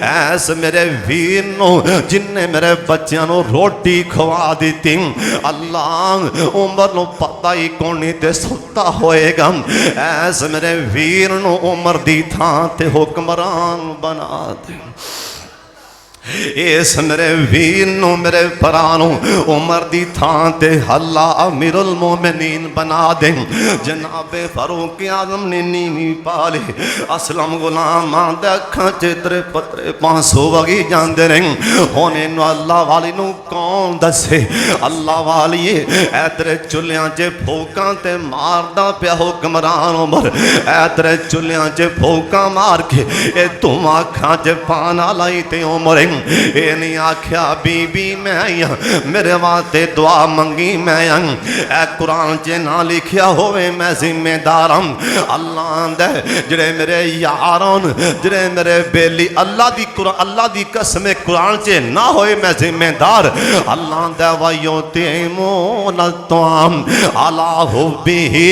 ऐस मेरे वीर नूं जिन्ने मेरे बच्चों नूं रोटी खवा दी। अल्लाह उम्र नूं पता ही कोनी ते सुता होएगा। ऐस मेरे वीर नूं उम्र दी थां ते हुक्मरान बना दे। इस मेरे वीर नू मेरे भरा नू उमर दी थां ते हल्ला अमीरुल मोमिनीन बना दे। जनाबे फारूक आजम ने नीवी पाले असलम गुलामां दे अखां च तेरे पतरे 500 वगी जांदे ने। हुण इनू अल्लाह वाली नू कौन दसे? अल्लाह वालीए ऐ तेरे चुल्लियां च फूकां ते मारदा पिया हुक्मरान उमर, ऐ तेरे चुल्लियां च फूकां मार के ए तुम अखां च पाना लाई ते उमर ये नहीं आख्या बीबी मैं आई मेरे वास्ते दुआ मंगी मैं आई। ए कुरान च ना लिखिया होवे मैं जिम्मेदार हूं। अल्लाह दे जेड़े मेरे यार जेड़े मेरे बेली अल्लाह दी कसम कुरान च ना होए मैं जिम्मेदार। अल्लाह दे वायो तेमो नतम अला हुब्बिही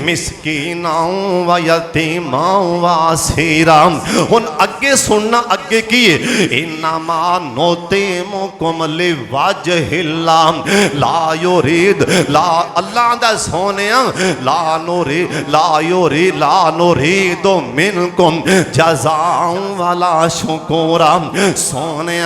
मिस्कीनाओ व यतीमाओ व असीरा। हुन अगे सुनना अगे की इन्ना नोते मुकुम लिवजहिल्ला ला युरीद ला अल्लाह दा सोने ला नुरीदु मिनकुम जज़ाअ वला शुकुरा। सोने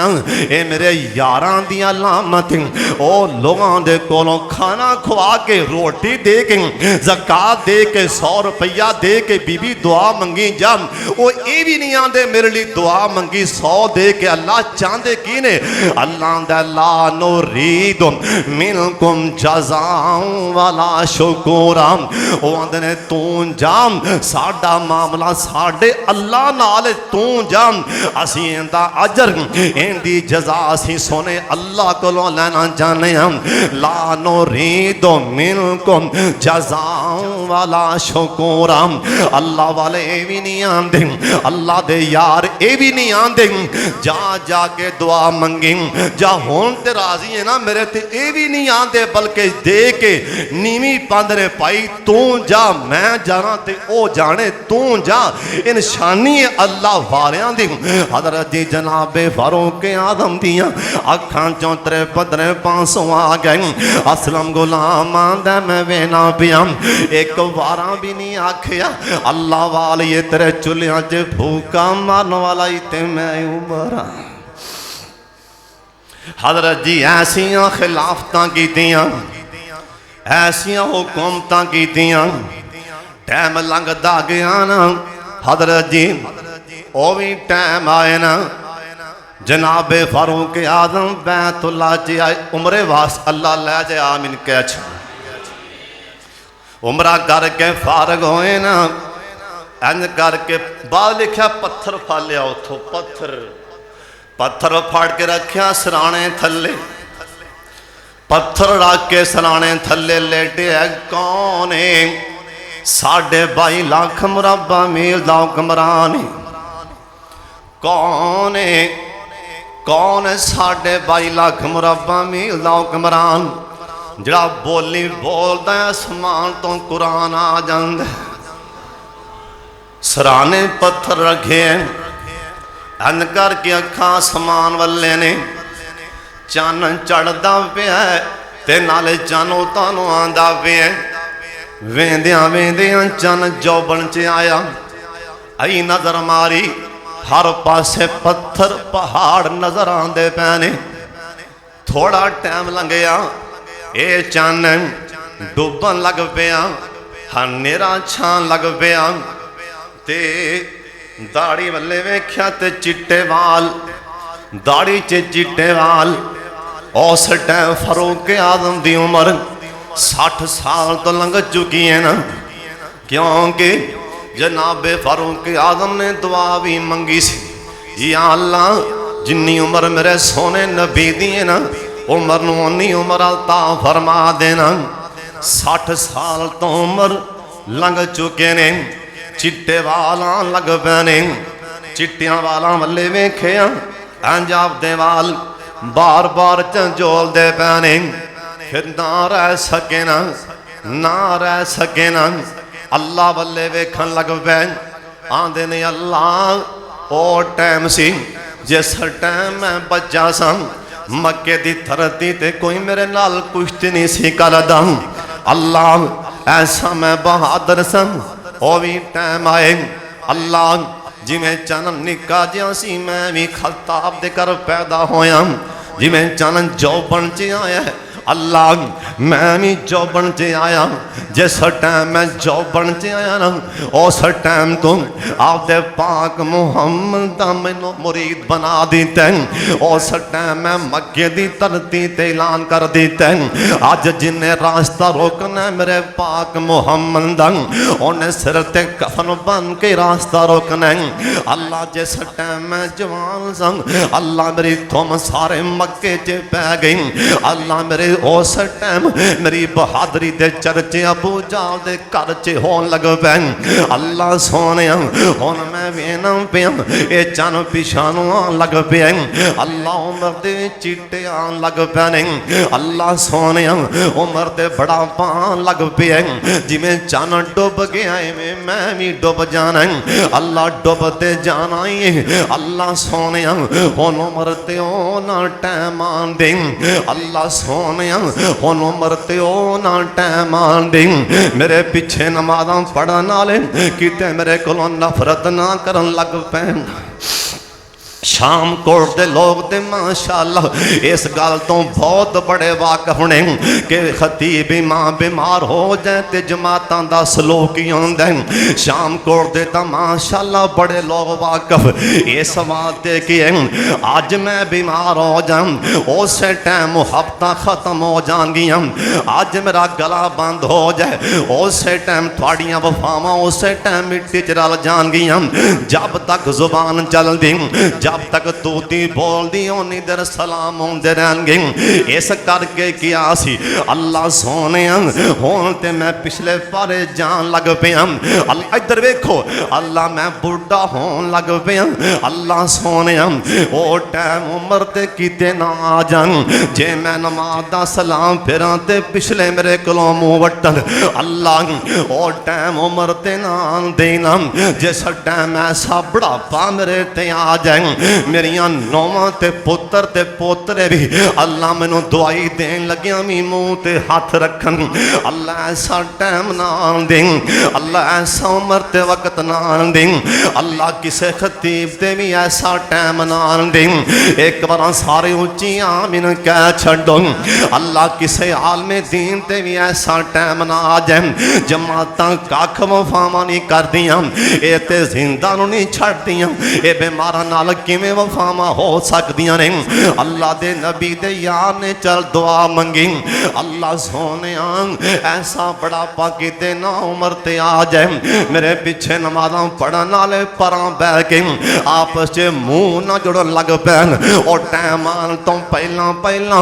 ए मेरे यारां दी अलामत ओ लोगां दे कोलों खाना खुआ के रोटी दे के ज़कात दे के 100 रुपया दे के बीबी दुआ मंगी जा ओ ये भी नहीं आंदे मेरे लिए दुआ मंगी 100 दे के अल्लाह चाहते की ने? अल्लाह दा ला नुरीदु मिनकुम जज़ाअ वला शुकुरा। ओ आंदे ने तू जा साडा मामला साडे अल्लाह नाल तू जा असी इंदा अजर इंदी जज़ा असी सोने अल्लाह कोलों लेना चाहने हम। ला नुरीदु मिनकुम जज़ाअ वला शुकुरा। अल्लाह वाले ये भी नहीं आंदे, अल्लाह दे यार ये भी नहीं आंदे जा जाके दुआ मंगी जा होन ते राजी है ना मेरे ते ये भी नहीं आते बल्कि दे के नीवी पांदरे पाई तू जा मैं जाना ते ओ जाने तू जा। इन निशानी है अल्लाह वालियां दी। हज़रत जी जनाबे फारूक आज़म दियां अखां चों 53-500 आ गए। असलम गुलामां दा मैं वेना पिया एक वारा भी नहीं आखिया अल्लाह वाली तेरे चुल्लियां च फूका मारन वाला ही ते मैं उमर। हज़रत जी ऐसियां खिलाफतां कीतियां ऐसियां हुकूमतां कीतियां टाइम लंघदा गया ना। हज़रत जी ओ भी टाइम आए ना जनाबे फारूक आज़म बैतुल्लाह च आए उमरे वास अल्लाह लै जाए आमीन कह उमरा करके फारग होए ना इंज करके बाद लिखा पत्थर फालिया उथों पत्थर फाड़ के रखिया सराणे थले पत्थर रख के सराणे थले लेटे है कौन है 22.5 लाख मुरब्बा मील दा हुक्मरान कौन है 22.5 लाख मुरब्बा मील दा हुक्मरान जड़ा बोली बोलदा आसमान तो कुरान आ जांदा। सराने पत्थर रखे अन करके अखा आसमान वाले ने चन चढ़ता पिया ते नाले चन उतां आंदा पिया। वेंदियां वेंदियां चन जौबन च आया आई नजर मारी हर पासे पत्थर पहाड़ नजर आंदे पे ने। थोड़ा टाइम लंघिया ये चन डुबन लग पिया हनेरा छान लग पिया ते दाड़ी वाले वेख्या ते चिट्टे वाल दाड़ी च चिट्टे वाल। उस टाइम फारूक आज़म की उम्र 60 साल तो लंघ चुकी है ना क्योंकि जनाबे फारूक आज़म ने दुआ भी मंगी सी या अल्लाह जिन्नी उम्र मेरे सोने नबी दी है ना उम्र नूं उन्नी उम्र अता फरमा देना। 60 साल तो उम्र लंघ चुके ने चिट्टे वाला लग पैने चिट्टिया वाला वाले वेख्या अंजाब दे वाल बार बार झंझोलदे पैने फिर ना रह सके ना अल्लाह वाले वेखन लग पे आंदे ने अल्लाह ओ टाइम सी जिस टाइम मैं बच्चा सा मक्के दी धरती ते कोई मेरे नाल कुश्ती नहीं सी करदा। अल्लाह ऐसा मैं बहादुर सा ओ भी टाइम आए अल्लाह जिमें चन निक्का जिहा सी मैं भी खताब दे कर पैदा होया जिमें चन जौबन च आया अल्लाह मैं भी जौबन च आया जिस टाइम मैं जौबन च आया ना उस टाइम तो आपदे पाक मुहम्मद दा मैनू मुरीद बना दिता उस टाइम मैं मक्के दी धरती ते ऐलान कर दिता अज जिन्हें रास्ता रोकना मेरे पाक मुहम्मद दा उन्हें सिर ते कफन बन के रास्ता रोकना अल्लाह जिस टाइम मैं जवान सन अल्लाह मेरी तुम सारे मक्के च पै गई अल्लाह मेरे उस टाइम मेरी बहादुरी दे चर्चे अबू जाल दे घर च होन लग पे अल्लाह सोने हुन मैं वेना पिया ये चन पिछानू आन लग पे अल्लाह उम्र दे चिट्टे आन लग पे अल्लाह सोने उम्र दे बड़ा पान लग पे जिमें चन डुब गया इवें मैं भी डुब जाना अल्लाह डुबते जाना ही अल्लाह सोने हुन उम्र ते ना टाइम आन दे अल्लाह सोने हुन उम्र ते ना टाइम आन दे मेरे पिछे नमाज़ां पढ़न वाले किते मेरे कोलों नफरत ना करन लग पैन शाम कोट के लोग तो माशाअल्लाह इस गल तो बहुत बड़े वाकफ ने कि खतीब मां बीमार हो जाए तो जमातां दा सलूक ही होंदा है शाम कोट के तो माशाअल्लाह बड़े लोग वाकफ इस बात ते कि अज मैं बीमार हो जाऊं उस टाइम मुहब्बतां खत्म हो जाएंगियां अज मेरा गला बंद हो जाए उस टाइम थोड़ियां वफावां उस टाइम मिट्टी च रल जाएंगियां जब तक जुबान चलदी जब तक तूती बोलदी उन्नी देर सलाम आउंदे रहणगे इस करके किया सी अल्लाह सोने हुण ते मैं पिछले पारे जान लग पिया अल्लाह इधर वेखो अल्लाह मैं बुढ़ा होन लग पिया अल्लाह सोने ओ टाइम उम्र ते किते ना आ जान जे मैं नमाज दा सलाम फिरां ते पिछले मेरे कोलों मुंह वट्टन अल्लाह ओ टाइम उम्र ते ना देना जिस टाइम ऐसा बुढ़ापा मेरे ते आ जाए मेरिया नौवां ते पुत्र ते पोतरे भी अल्लाह मैनू दवाई देन लग्या मी मुँह ते हाथ रखन अल्लाह ऐसा टाइम ना दे अल्लाह ऐसा उम्र ते वक्त ना दे अल्लाह किसे खतीब ते भी ऐसा टाइम ना दे एक बार सारे उच्ची आमीन कह छड्डो अल्लाह किसे आलमे दीन ते भी ऐसा टाइम ना आ जाए जमातां कख वफावां नहीं करदियां ये ते जिंदा नूं नहीं छड्डदियां ये बीमारां नाल किवें वफावां हो सकदियां ने अल्लाह दे नबी दे यार ने चल दुआ मंगी अल्लाह सोने ऐसा बुढ़ापा किते ना उम्र ते आ जाए मेरे पिछे नमाज़ां पढ़न वाले परां बह के आपस च मुंह ना जुड़न लग पैन और टाइम आन तो पहला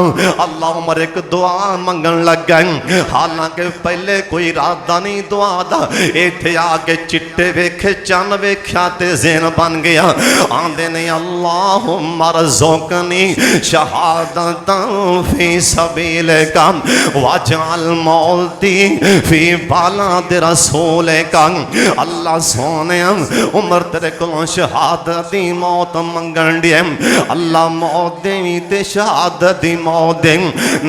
अल्लाह उमर एक दुआ मंगन लग गए हालांकि पहले कोई इरादा नहीं दुआ दा इत्थे आके चिट्टे वेखे चन वेख्या ते ज़ेन बन गया आंदे ने अल्लाहुम्मा रज़ुक़नी शहादतन फी सबीलिका वजअल मौती फी बालादि रसूलिका अल्लाह सोने उमर तेरे कोलों शहादत दी मौत मंगन दिए अल्लाह मौत देवी ते शहादत दी मौत दे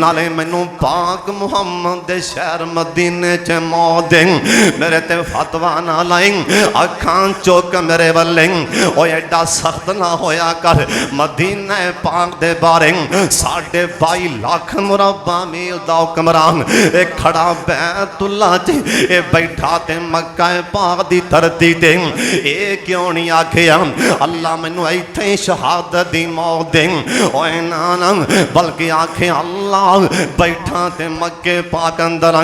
नाले मैनू पाक मुहम्मद दे शहर मदीने च मौत दे मेरे ते फतवा ना लाई अखां चुक मेरे वल्ले ओ एडा सख्त ना होया कर मदीने पाक दे बारे 22.5 लाख मुरब्बा मील दा हुक्मरान ए खड़ा बैतुल्ला च ए बैठा ते मक्का पाक दी धरती ते ए क्यों नहीं आखिया अल्लाह मैनू इत्थे शहादत दी मौत दे ओए ना बल्कि आखे अल्लाह बैठा ते मक्के पाक अंदर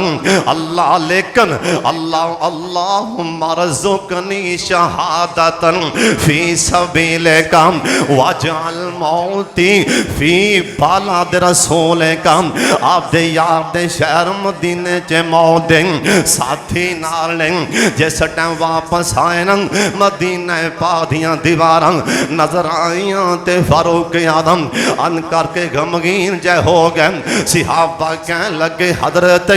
अल्लाह लेकिन अल्लाह अल्लाहुम्मा रज़ुक़नी शहादतन फी सबीलिका वजअल मौती फी बालादि रसूलिका आप दे यार दे शहर मदीने च मौत दे साथी नाल ने जिस टाइम वापस आए न मदीने पाक दियां दीवारां नजर आईयां ते फारूक आदम अन करके गमगीन जै हो गए सिहाबा कह लगे हजरत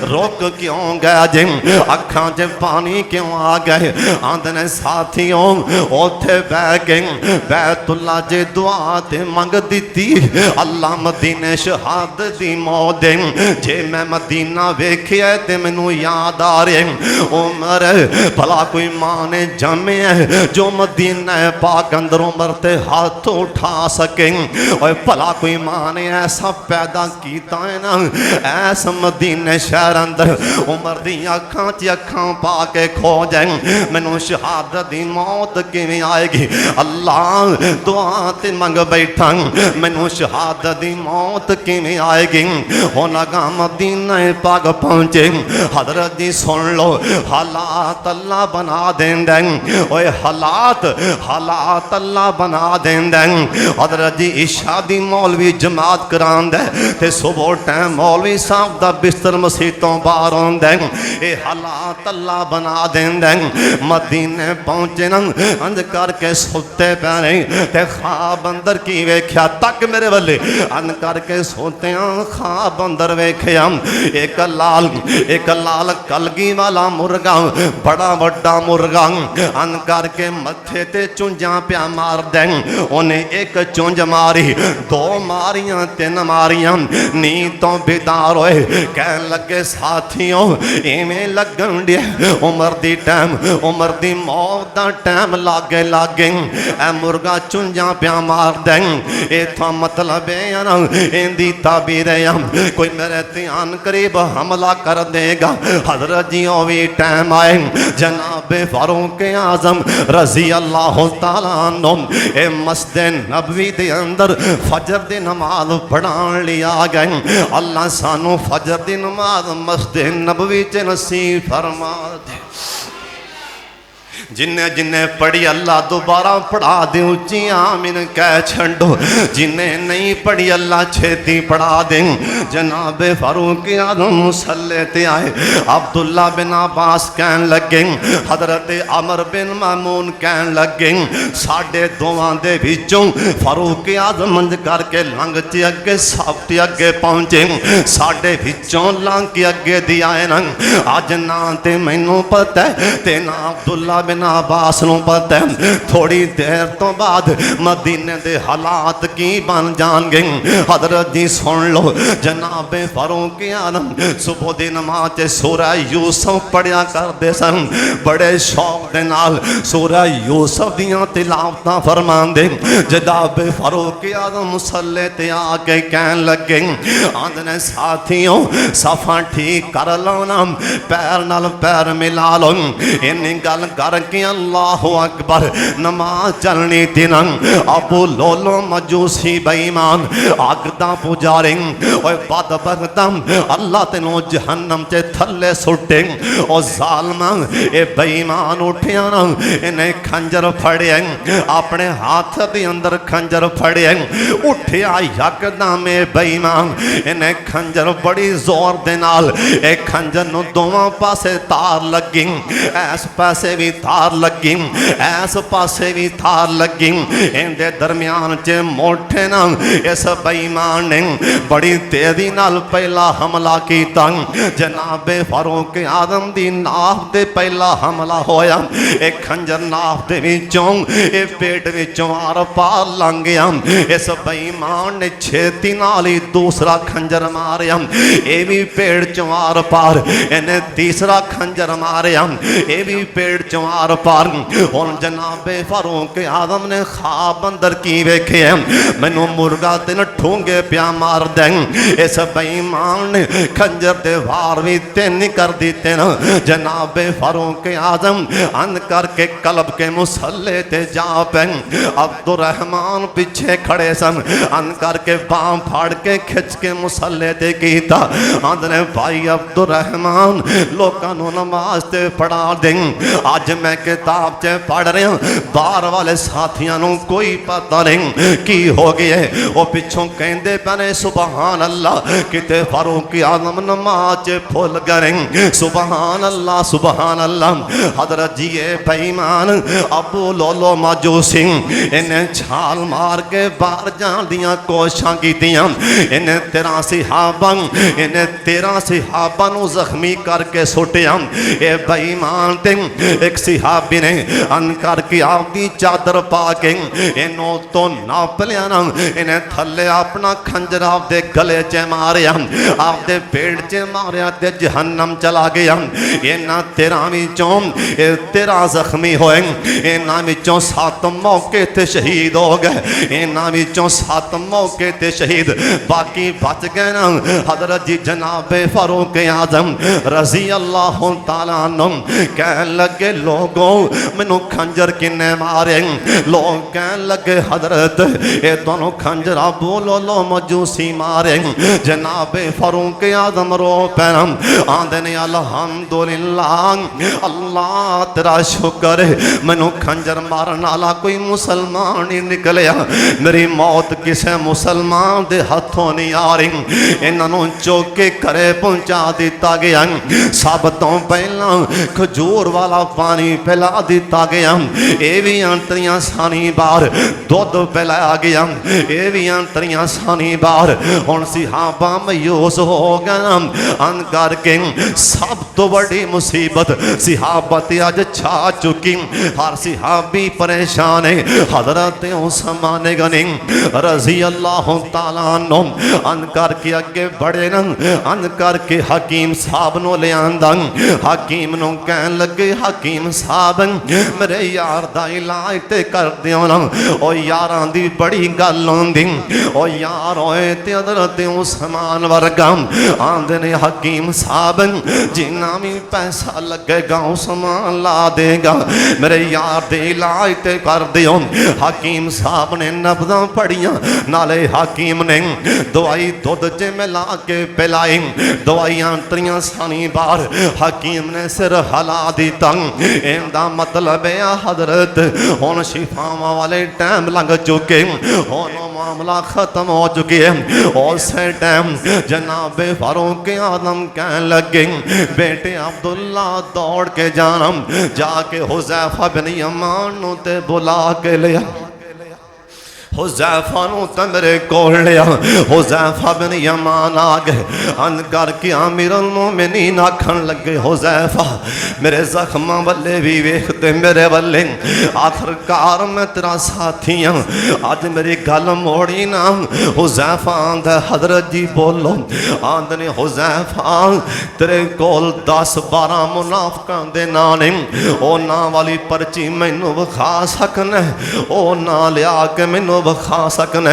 रुक क्यों गया जे, अखां च पानी क्यों आ गए। आंदे ने साथियों उथे बह गए बैतुल्ला जे दुआ ते मंग दी, अल्लाह मदीने शहादत दी मौत दे। जे मैं मदीना वेखिया ते मैनू याद आ रहे उमर भला कोई मां ने जमे जो मदीना पाक अंदर उमर ते हाथ उठा सके। और भला कोई मां ने ऐसा पैदा किया है ना, ऐस मदीने शहर अंदर उमर दी अखां च अखां पा के खो जाए मैनू शहादत दी मौत किवें आएगी। अल्लाह दुआ ते मंग बैठा मैनू शहादत दी मौत किवें आएगी। हुण अगा मदीना पाक पहुंचे हजरत जी सुन लो हालात अल्लाह बना देंदा। ओए हालात अल्लाह बना देंदा। हजरत जी इशा दी मौलवी जमात करांदा ते सुबह टाइम मौलवी साहब दा बिस्तर मसीतों बाहर आंदा। ये हालात अल्लाह बना देंदा। मदीने पहुंचे ना अंज करके सुते पैने ते ख्वाब अंदर की वेख्या तक मेरे वाले अन करके सोते ख्वाब अंदर वेख्या एक लाल कलगी वाला मुर्गा बड़ा वड्डा मुर्गा अन करके मथे ते चुंझा प्या मार दे। उन्हें एक चुंझ मारी, दो मारियां, तीन मारियां, नींद तो बेदार होए कह लगे साथियों इवें लगन दे उमर दी टाइम उमर दी मौत दा टाइम लागे लागे ए मुर्गा चुंझा प्या मार दे। इथों मतलब है ना इंदी ताबीर कोई मेरे ध्यान करीब हमला कर देगा। हजरत जी भी टाइम आए जनाब फारूक आजम रजी अल्लाह तआला अन्हु ए मस्जिद नबवी दे अंदर फजर दी नमाज पढ़ाने लिए आ गए। अल्लाह सानू फजर दी नमाज मस्जिद नबवी च नसीब फरमा दे। जिन्हें जिन्हें पढ़ी अल्लाह दोबारा पढ़ा दे उच्ची आमीन कह छो। जिन्हें नहीं पढ़ी अल्लाह छेती पढ़ा दे। जनाब फारूक आजम मुसल्ले ते आए अब्दुल्ला बिन अब्बास कहन लगे हजरत अमर बिन मामून कहन लगे साढ़े दोवां दे विचों फारूक आजम मंज करके लंघ च अगे सब ते अगे पहुंचे साढ़े विचों लंघ के अगे दी आए ना। अज ना ते मैनू पता है ते ना अब्दुल्ला बिन अब्बास नूं पता है। थोड़ी देर तो बाद मदीने दे हालात की बन जाएंगे। हजरत जी सुन लो जनाबे फारूक आजम सुबह दी नमाज च सूरह यूसुफ पढ़िया करते सन। बड़े शौक दे नाल सूरह यूसुफ दियां तिलावतां फरमांदे। जनाबे फारूक आजम मुसल्ले ते आके कहन लगे आंदे साथियों सफा ठीक कर लो ना पैर नाल पैर मिला लो। इन्नी गल कर अल्लाह अकबर नमाज चलनी दिन अबू लोलो मजूसी बेईमान आगदा पुजारी और बदबख्तम अल्लाह तेनों जहन्नम च थल्ले सुटे। और जालमा ये बेईमान उठिया ना इन्हें खंजर फड़े अपने हाथ के अंदर खंजर फड़े उठिया यकदम बेईमान इन्हें खंजर बड़ी जोर दे नाल एक खंजर नूं दोवां पासे तार लगी ऐस पासे भी तार लगी ऐस पासे भी तार लगी। इनके दरम्यान च मोटे ना इस बेईमान ने बड़ी तेजी नाल पहला हमला किया। जनाबे फारूक आजम दी नाफ ते पहला हमला होया। एक खंजर नाफ दे विचों ए पेट विचों आर पार लंघ गया। इस बेईमान ने छेती नाल ही दूसरा खंजर मारिया। ये भी पेट चों आर पार इन्हें तीसरा खंजर मारिया। ये भी पेट चों आर पार। हुण जनाबे फारूक आजम ने ख्वाब अंदर की वेखे मैनू मुर्गा तीन ठूंगे प्या मार दे। इस बेईमान ने खंजर दे वार भी तीन कर दिते न। जनाबे फारूक आजम अन करके कलब के मुसल्ले ते जा पे। अब्दुर्रहमान पीछे खड़े सन अन करके बाम फाड़ के खिंच के मुसल्ले ते कीता। आंदे भाई अब्दुर्रहमान लोकां नूं नमाज ते पढ़ा दे। अज मैं किताब च पढ़ रहा बाहर वाले साथियों को कोई पता नहीं की हो गया। वो पिछों कहते पे सुबहान अल्लाह किते फारूक आजम नमाज फुल गए सुबहान अल्लाह सुबहान अल्लाह। हजरत जी बेईमान अबू लोलो माजूसी इन्हें छाल मार के बाहर जान दियां कोशिशां कीतियां। इन्हें 13 सहाबा इन्हें 13 सहाबा नूं जख्मी करके सुटिया। ये बेईमान ते एक सहाबी ने अन करके आपकी चादर पा के इन्हों तो नाप लिया ना। इन्हें थले अपना खंजर आपदे गले च मारिया आपदे पेट च मारिया ते जहन्नम चला गया। इन्हां 13 विचों 13 जख्मी होए। इन्हां विचों 7 मौके ते शहीद हो गए। इन्हां विचों 7 मौके ते शहीद बाकी बच गए ना। हजरत जी जनाबे फारूक आजम रजी अल्लाह तआला अन्हु कहन लगे लोगों मैनू खंजर किन्ने मारे। लोग कहन लगे हजरत ये दोनों खंजर बोलो लो मजूसी मारे। जनाबे फारूक आजम रो पैरम आंदे ने अल्हम्दुलिल्लाह अल्लाह तेरा शुक्र मैनू खंजर मारन वाला कोई मुसलमान ही निकलिया। मेरी मौत किसी मुसलमान दे हाथों नहीं आ रही। इन्हों चुक के घरे पहुंचा दिता गया। सब तो पहला खजूर वाला पानी पिला दिता गया। ये भी अंतरियां सानी बार दुध पिलाया गया। ये भी अंतरियां सानी बार हुण सहाबा मायूस हो गया। अन करके सब तो बड़ी मुसीबत सहाबत अज छा चुकी। हर सहाबी परेशान है। हजरत उस्मान गनी रजी अल्लाह तआला अन्हु अन करके अगे बढ़े न। अन करके हकीम साहब नो ले आंदा। हकीम नो कहन लगे हकीम साहब मेरे यार दा इलाज ते कर दिओ ना। ओ यारां दी बड़ी गल होंदी। ओ यार होए ते हजरत उस्मान वर्गा आंदे ने हकीम साहब जिन्ना भी पैसा लगेगा उस्मान ला देगा मेरे यार दे इलाज ते कर दिओ। हकीम साहब ने नब्ज़ां पढ़ियां नाले हकीम ने दवाई दुध च मिला के पिलाई। दवाइयां तरियां सानी बार हकीम ने सिर हला दिता। इनका मतलब है हजरत हुण शिफावां वाले टाइम लंघ चुके। हुण मामला खत्म हो चुके हैं। उस टाइम जनाबे फारूक आजम कहन लगे बेटे अब्दुल्ला दौड़ के जाना जाके हुज़ैफा बिन यमान नूं ते बुला के लिया। हुज़ैफा नूं ते मेरे कोल लिया। हुज़ैफा बिन यमान आ गए। अन करके अमीरुल मोमिनीन आखन लगे हुज़ैफा मेरे जख्मां वल्ले भी वेख ते मेरे वल्ले आखिरकार मैं तेरा साथी हाँ अज मेरी गल मोड़ी ना। हुज़ैफा आंदा हजरत जी बोलो। आंदे ने हुज़ैफा तेरे कोल 10-12 मुनाफिकां दे नां ने। ओ नां वाली पर्ची मैनू विखा सकना। ओ नां लिया के मैनू विखा सकना।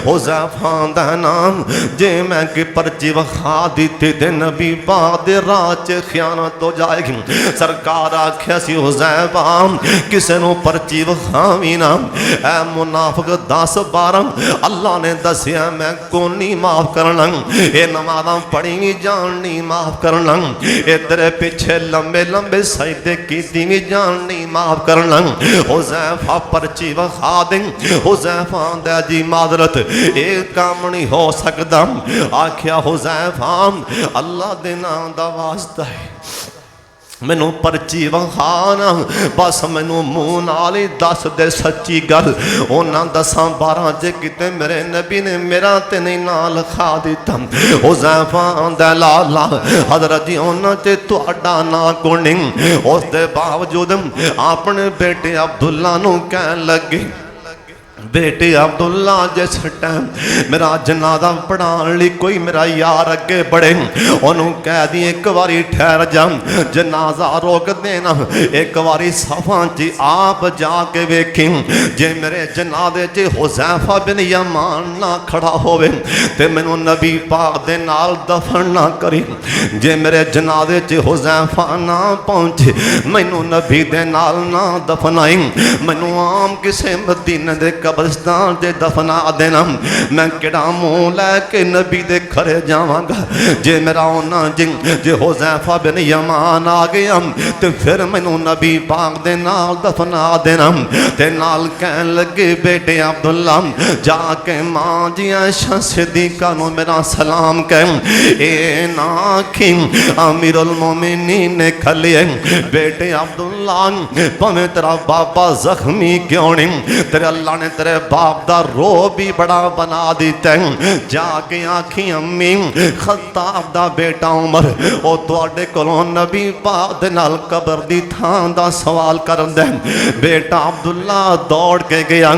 हुज़ैफा दा नाम जे मैं कि पर्ची विखा दी ते नबी पाक दे राह च खयानत हो जाएगी। सरकार आख्या सी हुज़ैफा किसे नूं पर्ची विखावी ना। ऐ मुनाफिक 10-12 अल्लाह ने दसिया मैं कोई नहीं माफ करना। ये नमाज़ां पढ़ी भी जान नहीं माफ करना। ये तेरे पीछे लंबे लंबे सजदे कीती भी जान नहीं माफ करना। हुज़ैफा पर्ची विखा दे। हुज़ैफा आंदा जी माजरत ये काम नहीं हो सकता। आख्या हुज़ैफा अल्लाह दे नाम दा वास्ता है मैनू पर्ची विखाना बस मैनू मूँह नाल ही दस दे सच्ची गल। उन्हां 10-12 जे किते मेरे नबी ने मेरा ते नहीं ना लिखा दिता। हुज़ैफा आंदा ला ला हजरत जी उन्हां ते तुहाडा ना कोई नहीं। उस दे बावजूद अपने बेटे अब्दुल्ला नूं कहन लगे बेटे अब्दुल्ला जिस टाइम मेरा जनाजा पढ़ाने लिए कोई मेरा यार अगे बढ़े उन्होंने कह दी एक बारी ठहर जा जनाजा रोक देना। एक बारी सफा च आप जाके वेखी जे मेरे जनाजे च हुज़ैफा बिन यमान ना खड़ा होवे ते मैनू नबी पाक दे नाल दफन ना करी। जे मेरे जनाजे च हुज़ैफा ना पहुंचे मैनू नबी दे नाल ना दफनाई। मैनू आम किसे मदीने दे कब्र कब्रिस्तान ते दफना देना। मैं किड़ा मुँह लैके नबी दे घरे जावांगा जे मेरा होना जे हुज़ैफा बिन यमान आ गया तो फिर मैनू नबी पाक दे नाल दफना देना। ते नाल कहन लगे बेटे अब्दुल्ला जाके मां जी आयशा सिद्दीक़ा नू मेरा सलाम कह, ए ना आखी अमीरुल मोमिनीन ने खलिए बेटे अब्दुल्ला भावें तेरा बाबा जख्मी क्यों नहीं, तेरे अल्लाह ने तेरे बाप दा रो भी बड़ा बना दिता है। जाके आखी अम्मी खत्ताब दा बेटा उमर ओ तुहाडे कोलों नबी पाक दे नाल कबर दी थां दा सवाल करदा है। बेटा अब्दुल्ला दौड़ के गया,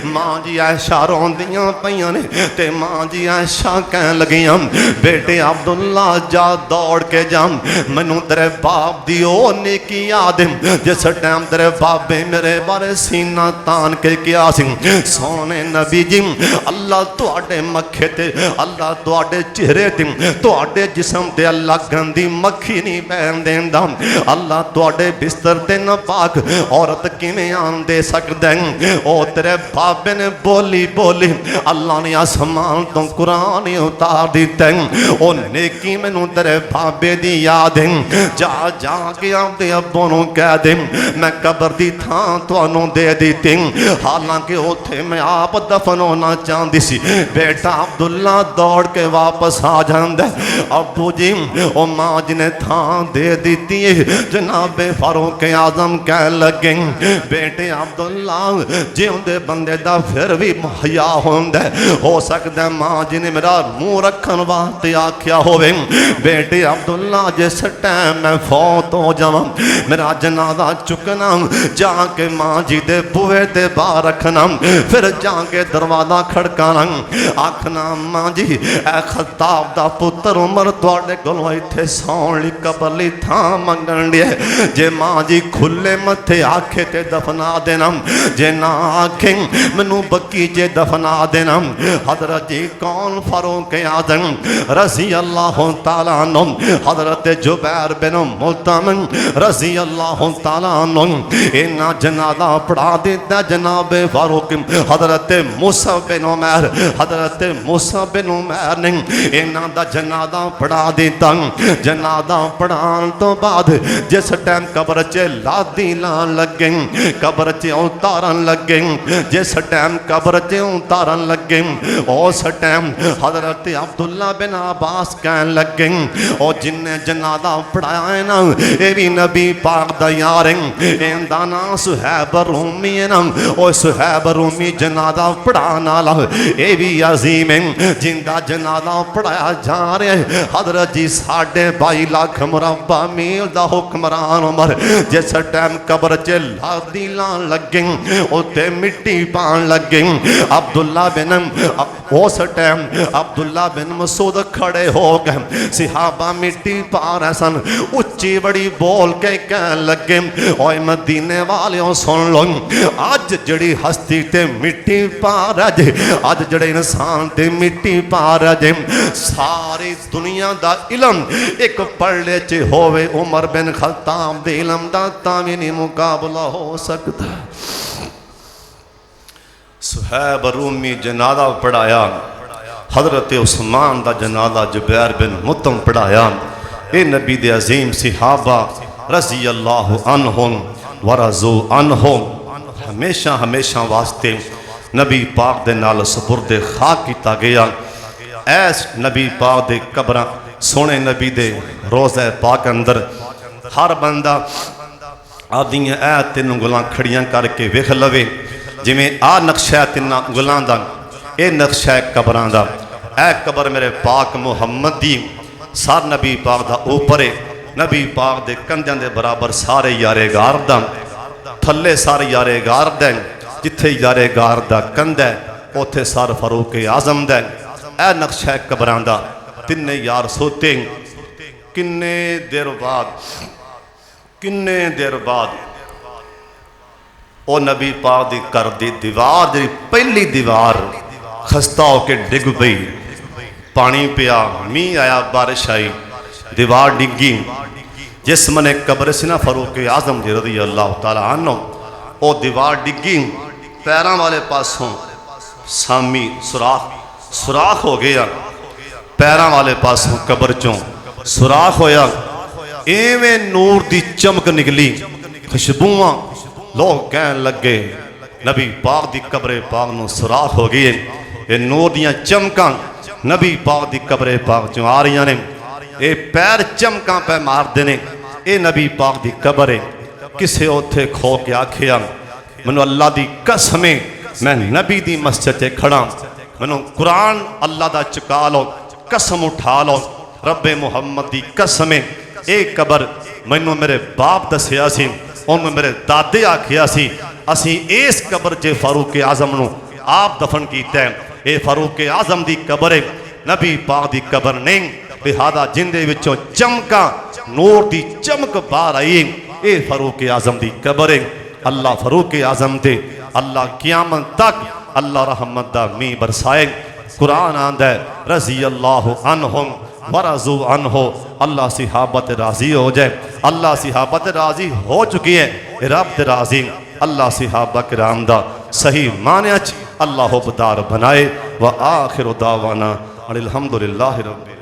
मां जी आयशा रोंदियां पईयां ने ते मां जी आयशा कहन लगियां बेटे अब्दुल्ला जा दौड़ के जा, मैनू तेरे बाप दी ओ नेकी याद जिस टाइम तेरे बाबे मेरे बारे सीना तान के किया सी, सोने नबी जी अल्लाह तुहाडे मक्खे ते अल्लाह तुहाडे चेहरे ते तुहाडे जिस्म ते अल्लाह गंदी मक्खी नहीं पैन देंदा, अल्लाह तुहाडे बिस्तर ते न पाक औरत किवें आन दे सकदा है। ओ तेरे बाबे ने बोली बोली अल्लाह ने आसमान तो कुरान उतार दिता है, ओ नेकी मैनू तेरे बाबे दी याद है। जा जा के आपदे अब्बो नू कह दे मैं कबर दी थां तुहानू दे दित्ती, हालांकि उथे मैं आप दफन होना चाहती सी। बेटा अब्दुल्ला दौड़ के वापस आ जांदा, अब्बू जी ओ मां जी ने थां दे दी है। जनाबे फारूक आजम कह लगे बेटे अब्दुल्ला जिउंदे बंदे दा फिर भी हया होंदा, हो सकदा मां जी ने मेरा मुंह रखन वास्ते आख्या होवे बेटे अब्दुल्ला जिस टाइम मैं फौत हो जावां मेरा जनाजा चुकना जाके मां जी दे बूहे ते बाहर रखना, फिर जाके दरवाजा खड़काना आखना मां जी ए खत्ताब दा पुत्र उमर तुहाडे कोलों इत्थे सौण लई कबर लई थां मंगण दिया, जे मां जी खुले मथे आखे ते दफना देना, जे ना आखे मैनू बगीचे दफना देना। हजरत जी कौन फारूक आजम रज़ी अल्लाह तआला अन्हु, हजरत जुबैर बिन मुत्तम रज़ी अल्लाह तआला अन्हु इन्ना जनाजा पढ़ा दिता जनाब फारूक हजरत मूसा बिन उमैर, हजरत मूसा बिन उमैर ने इन्ना दा जनाजा पढ़ा दिता। जनाजा पढ़ान तो बाद जिस टाइम कबर च लादी लान लगे कबर च उतारन लगे, जिस टाइम कबर च उतारन लगे उस टाइम हजरत अब्दुल्ला बिन अब्बास कहन लगे और जिन्हें जनाजा पढ़ाया है ना ये भी नबी पाक दा यार है, इनदा नाम सुहैब रूमी है ना, और सुहैब रूमी जनाजा पढ़ाने वाला ये भी अजीम है जिंदा जनाजा पढ़ाया जा रहा है। हजरत जी 22.5 लाख मुरब्बा मील दा हुक्मरान उमर जिस टाइम कबर च लादी लान लगे उत्ते मिट्टी पान लगे, अब्दुल्ला बिन उस टाइम अब्दुल्ला बिन मसूद खड़े हो गए, सिहाबा मिट्टी पा रहे सन, उच्ची बड़ी बोल के कह लगे ओए मदीने वालों सुन लो अज जड़ी हस्ती ते मिट्टी पा रहे अज जड़े इंसान ते मिट्टी पा रहे सारी दुनिया दा इलम एक पड़े च होवे उमर बिन खत्ताब दे इलम दा तां नहीं मुकाबला हो सकता। सुहैब रूमी जनाजा पढ़ाया, हजरत उस्मान दा जनाजा जुबैर बिन मुत्तम पढ़ाया, ये नबी दे अजीम सिहाबा रज़ी अल्लाह अन्हुम व रज़ू अन्हुम हमेशा हमेशा वास्ते नबी पाक दे नाल सुपुर्दे खाक किया गया। ऐस नबी पाक दे कब्रां सोने नबी दे रोज़े पाक अंदर हर बंदा आपदियां ऐ तीन गुलां खड़ियां करके वेख लवे, जिमें आ नक्शा तिना गुलां दा ये नक्शा कब्रां दा, ऐ कबर मेरे पाक मुहम्मद दी सर नबी पाक दा ऊपर नबी पाक दे कंधों के बराबर सारे यारे गार दा, थले सारे यारे गार दा, जिथे यारे गार दा कंध है उथे सर फारूक आजम दा, ऐ नक्शा कब्रां दा। तिन्ने यार सोते किन्ने देर बाद ओ नबी पाक दी कर दी दीवार जी पहली दीवार खस्ता होके डिग पई, पानी पिया, मीह आया, बारिश आई, दीवार डिगी। जिस मने कब्र से ना फारूक आजम जी रज़ी अल्लाह तआला अन्हु ओ दीवार डिगी, पैरों वाले पासों सामी सुराख हो गया पैरों वाले पासों कबर चों सुराख होया एवें नूर दी चमक निकली खुशबुआं लोग कहन लगे नबी पाक दी कब्रे पाक नूं सुराख हो गई ये नूर दियां चमकां नबी पाक दी कब्रे पाक चों आ रही ने ये पैर चमकां पे मारदे ने ये नबी पाक दी कब्र है किसे उत्थे खो के आखिया मैनू अल्लाह दी कसम है मैं नबी दी मस्जिद च खड़ा मैनू कुरान अल्लाह दा चुका लो कसम उठा लो रब्बे मुहम्मद दी कसम है ये कब्र मैनू मेरे बाप दसिया सी उन्होंने मेरे दादे आखिया सी असी इस कब्र च फारूक आजम नू आप दफन किया ये फारूक आजम दी कब्र है नबी पाक दी कब्र नहीं लिहाजा जिंदे विचों चमका नूर दी चमक बाहर आई ये फारूक आजम दी कब्र है अल्लाह फारूक आजम ते अल्लाह क़यामत तक अल्लाह रहमत दा मींह बरसाए कुरान आंदा है रज़ी अल्लाह अन्हुम वरज़ू अन्हु अल्लाह सहाबत राजी हो जाए अल्लाह सहाबत राजी हो चुकी है रब ते राजी अल्लाह सहाबा किराम दा सही मानिया च अल्लाह बदार बनाए व आखिर दावाना अल्हम्दुलिल्लाहि रब्बिल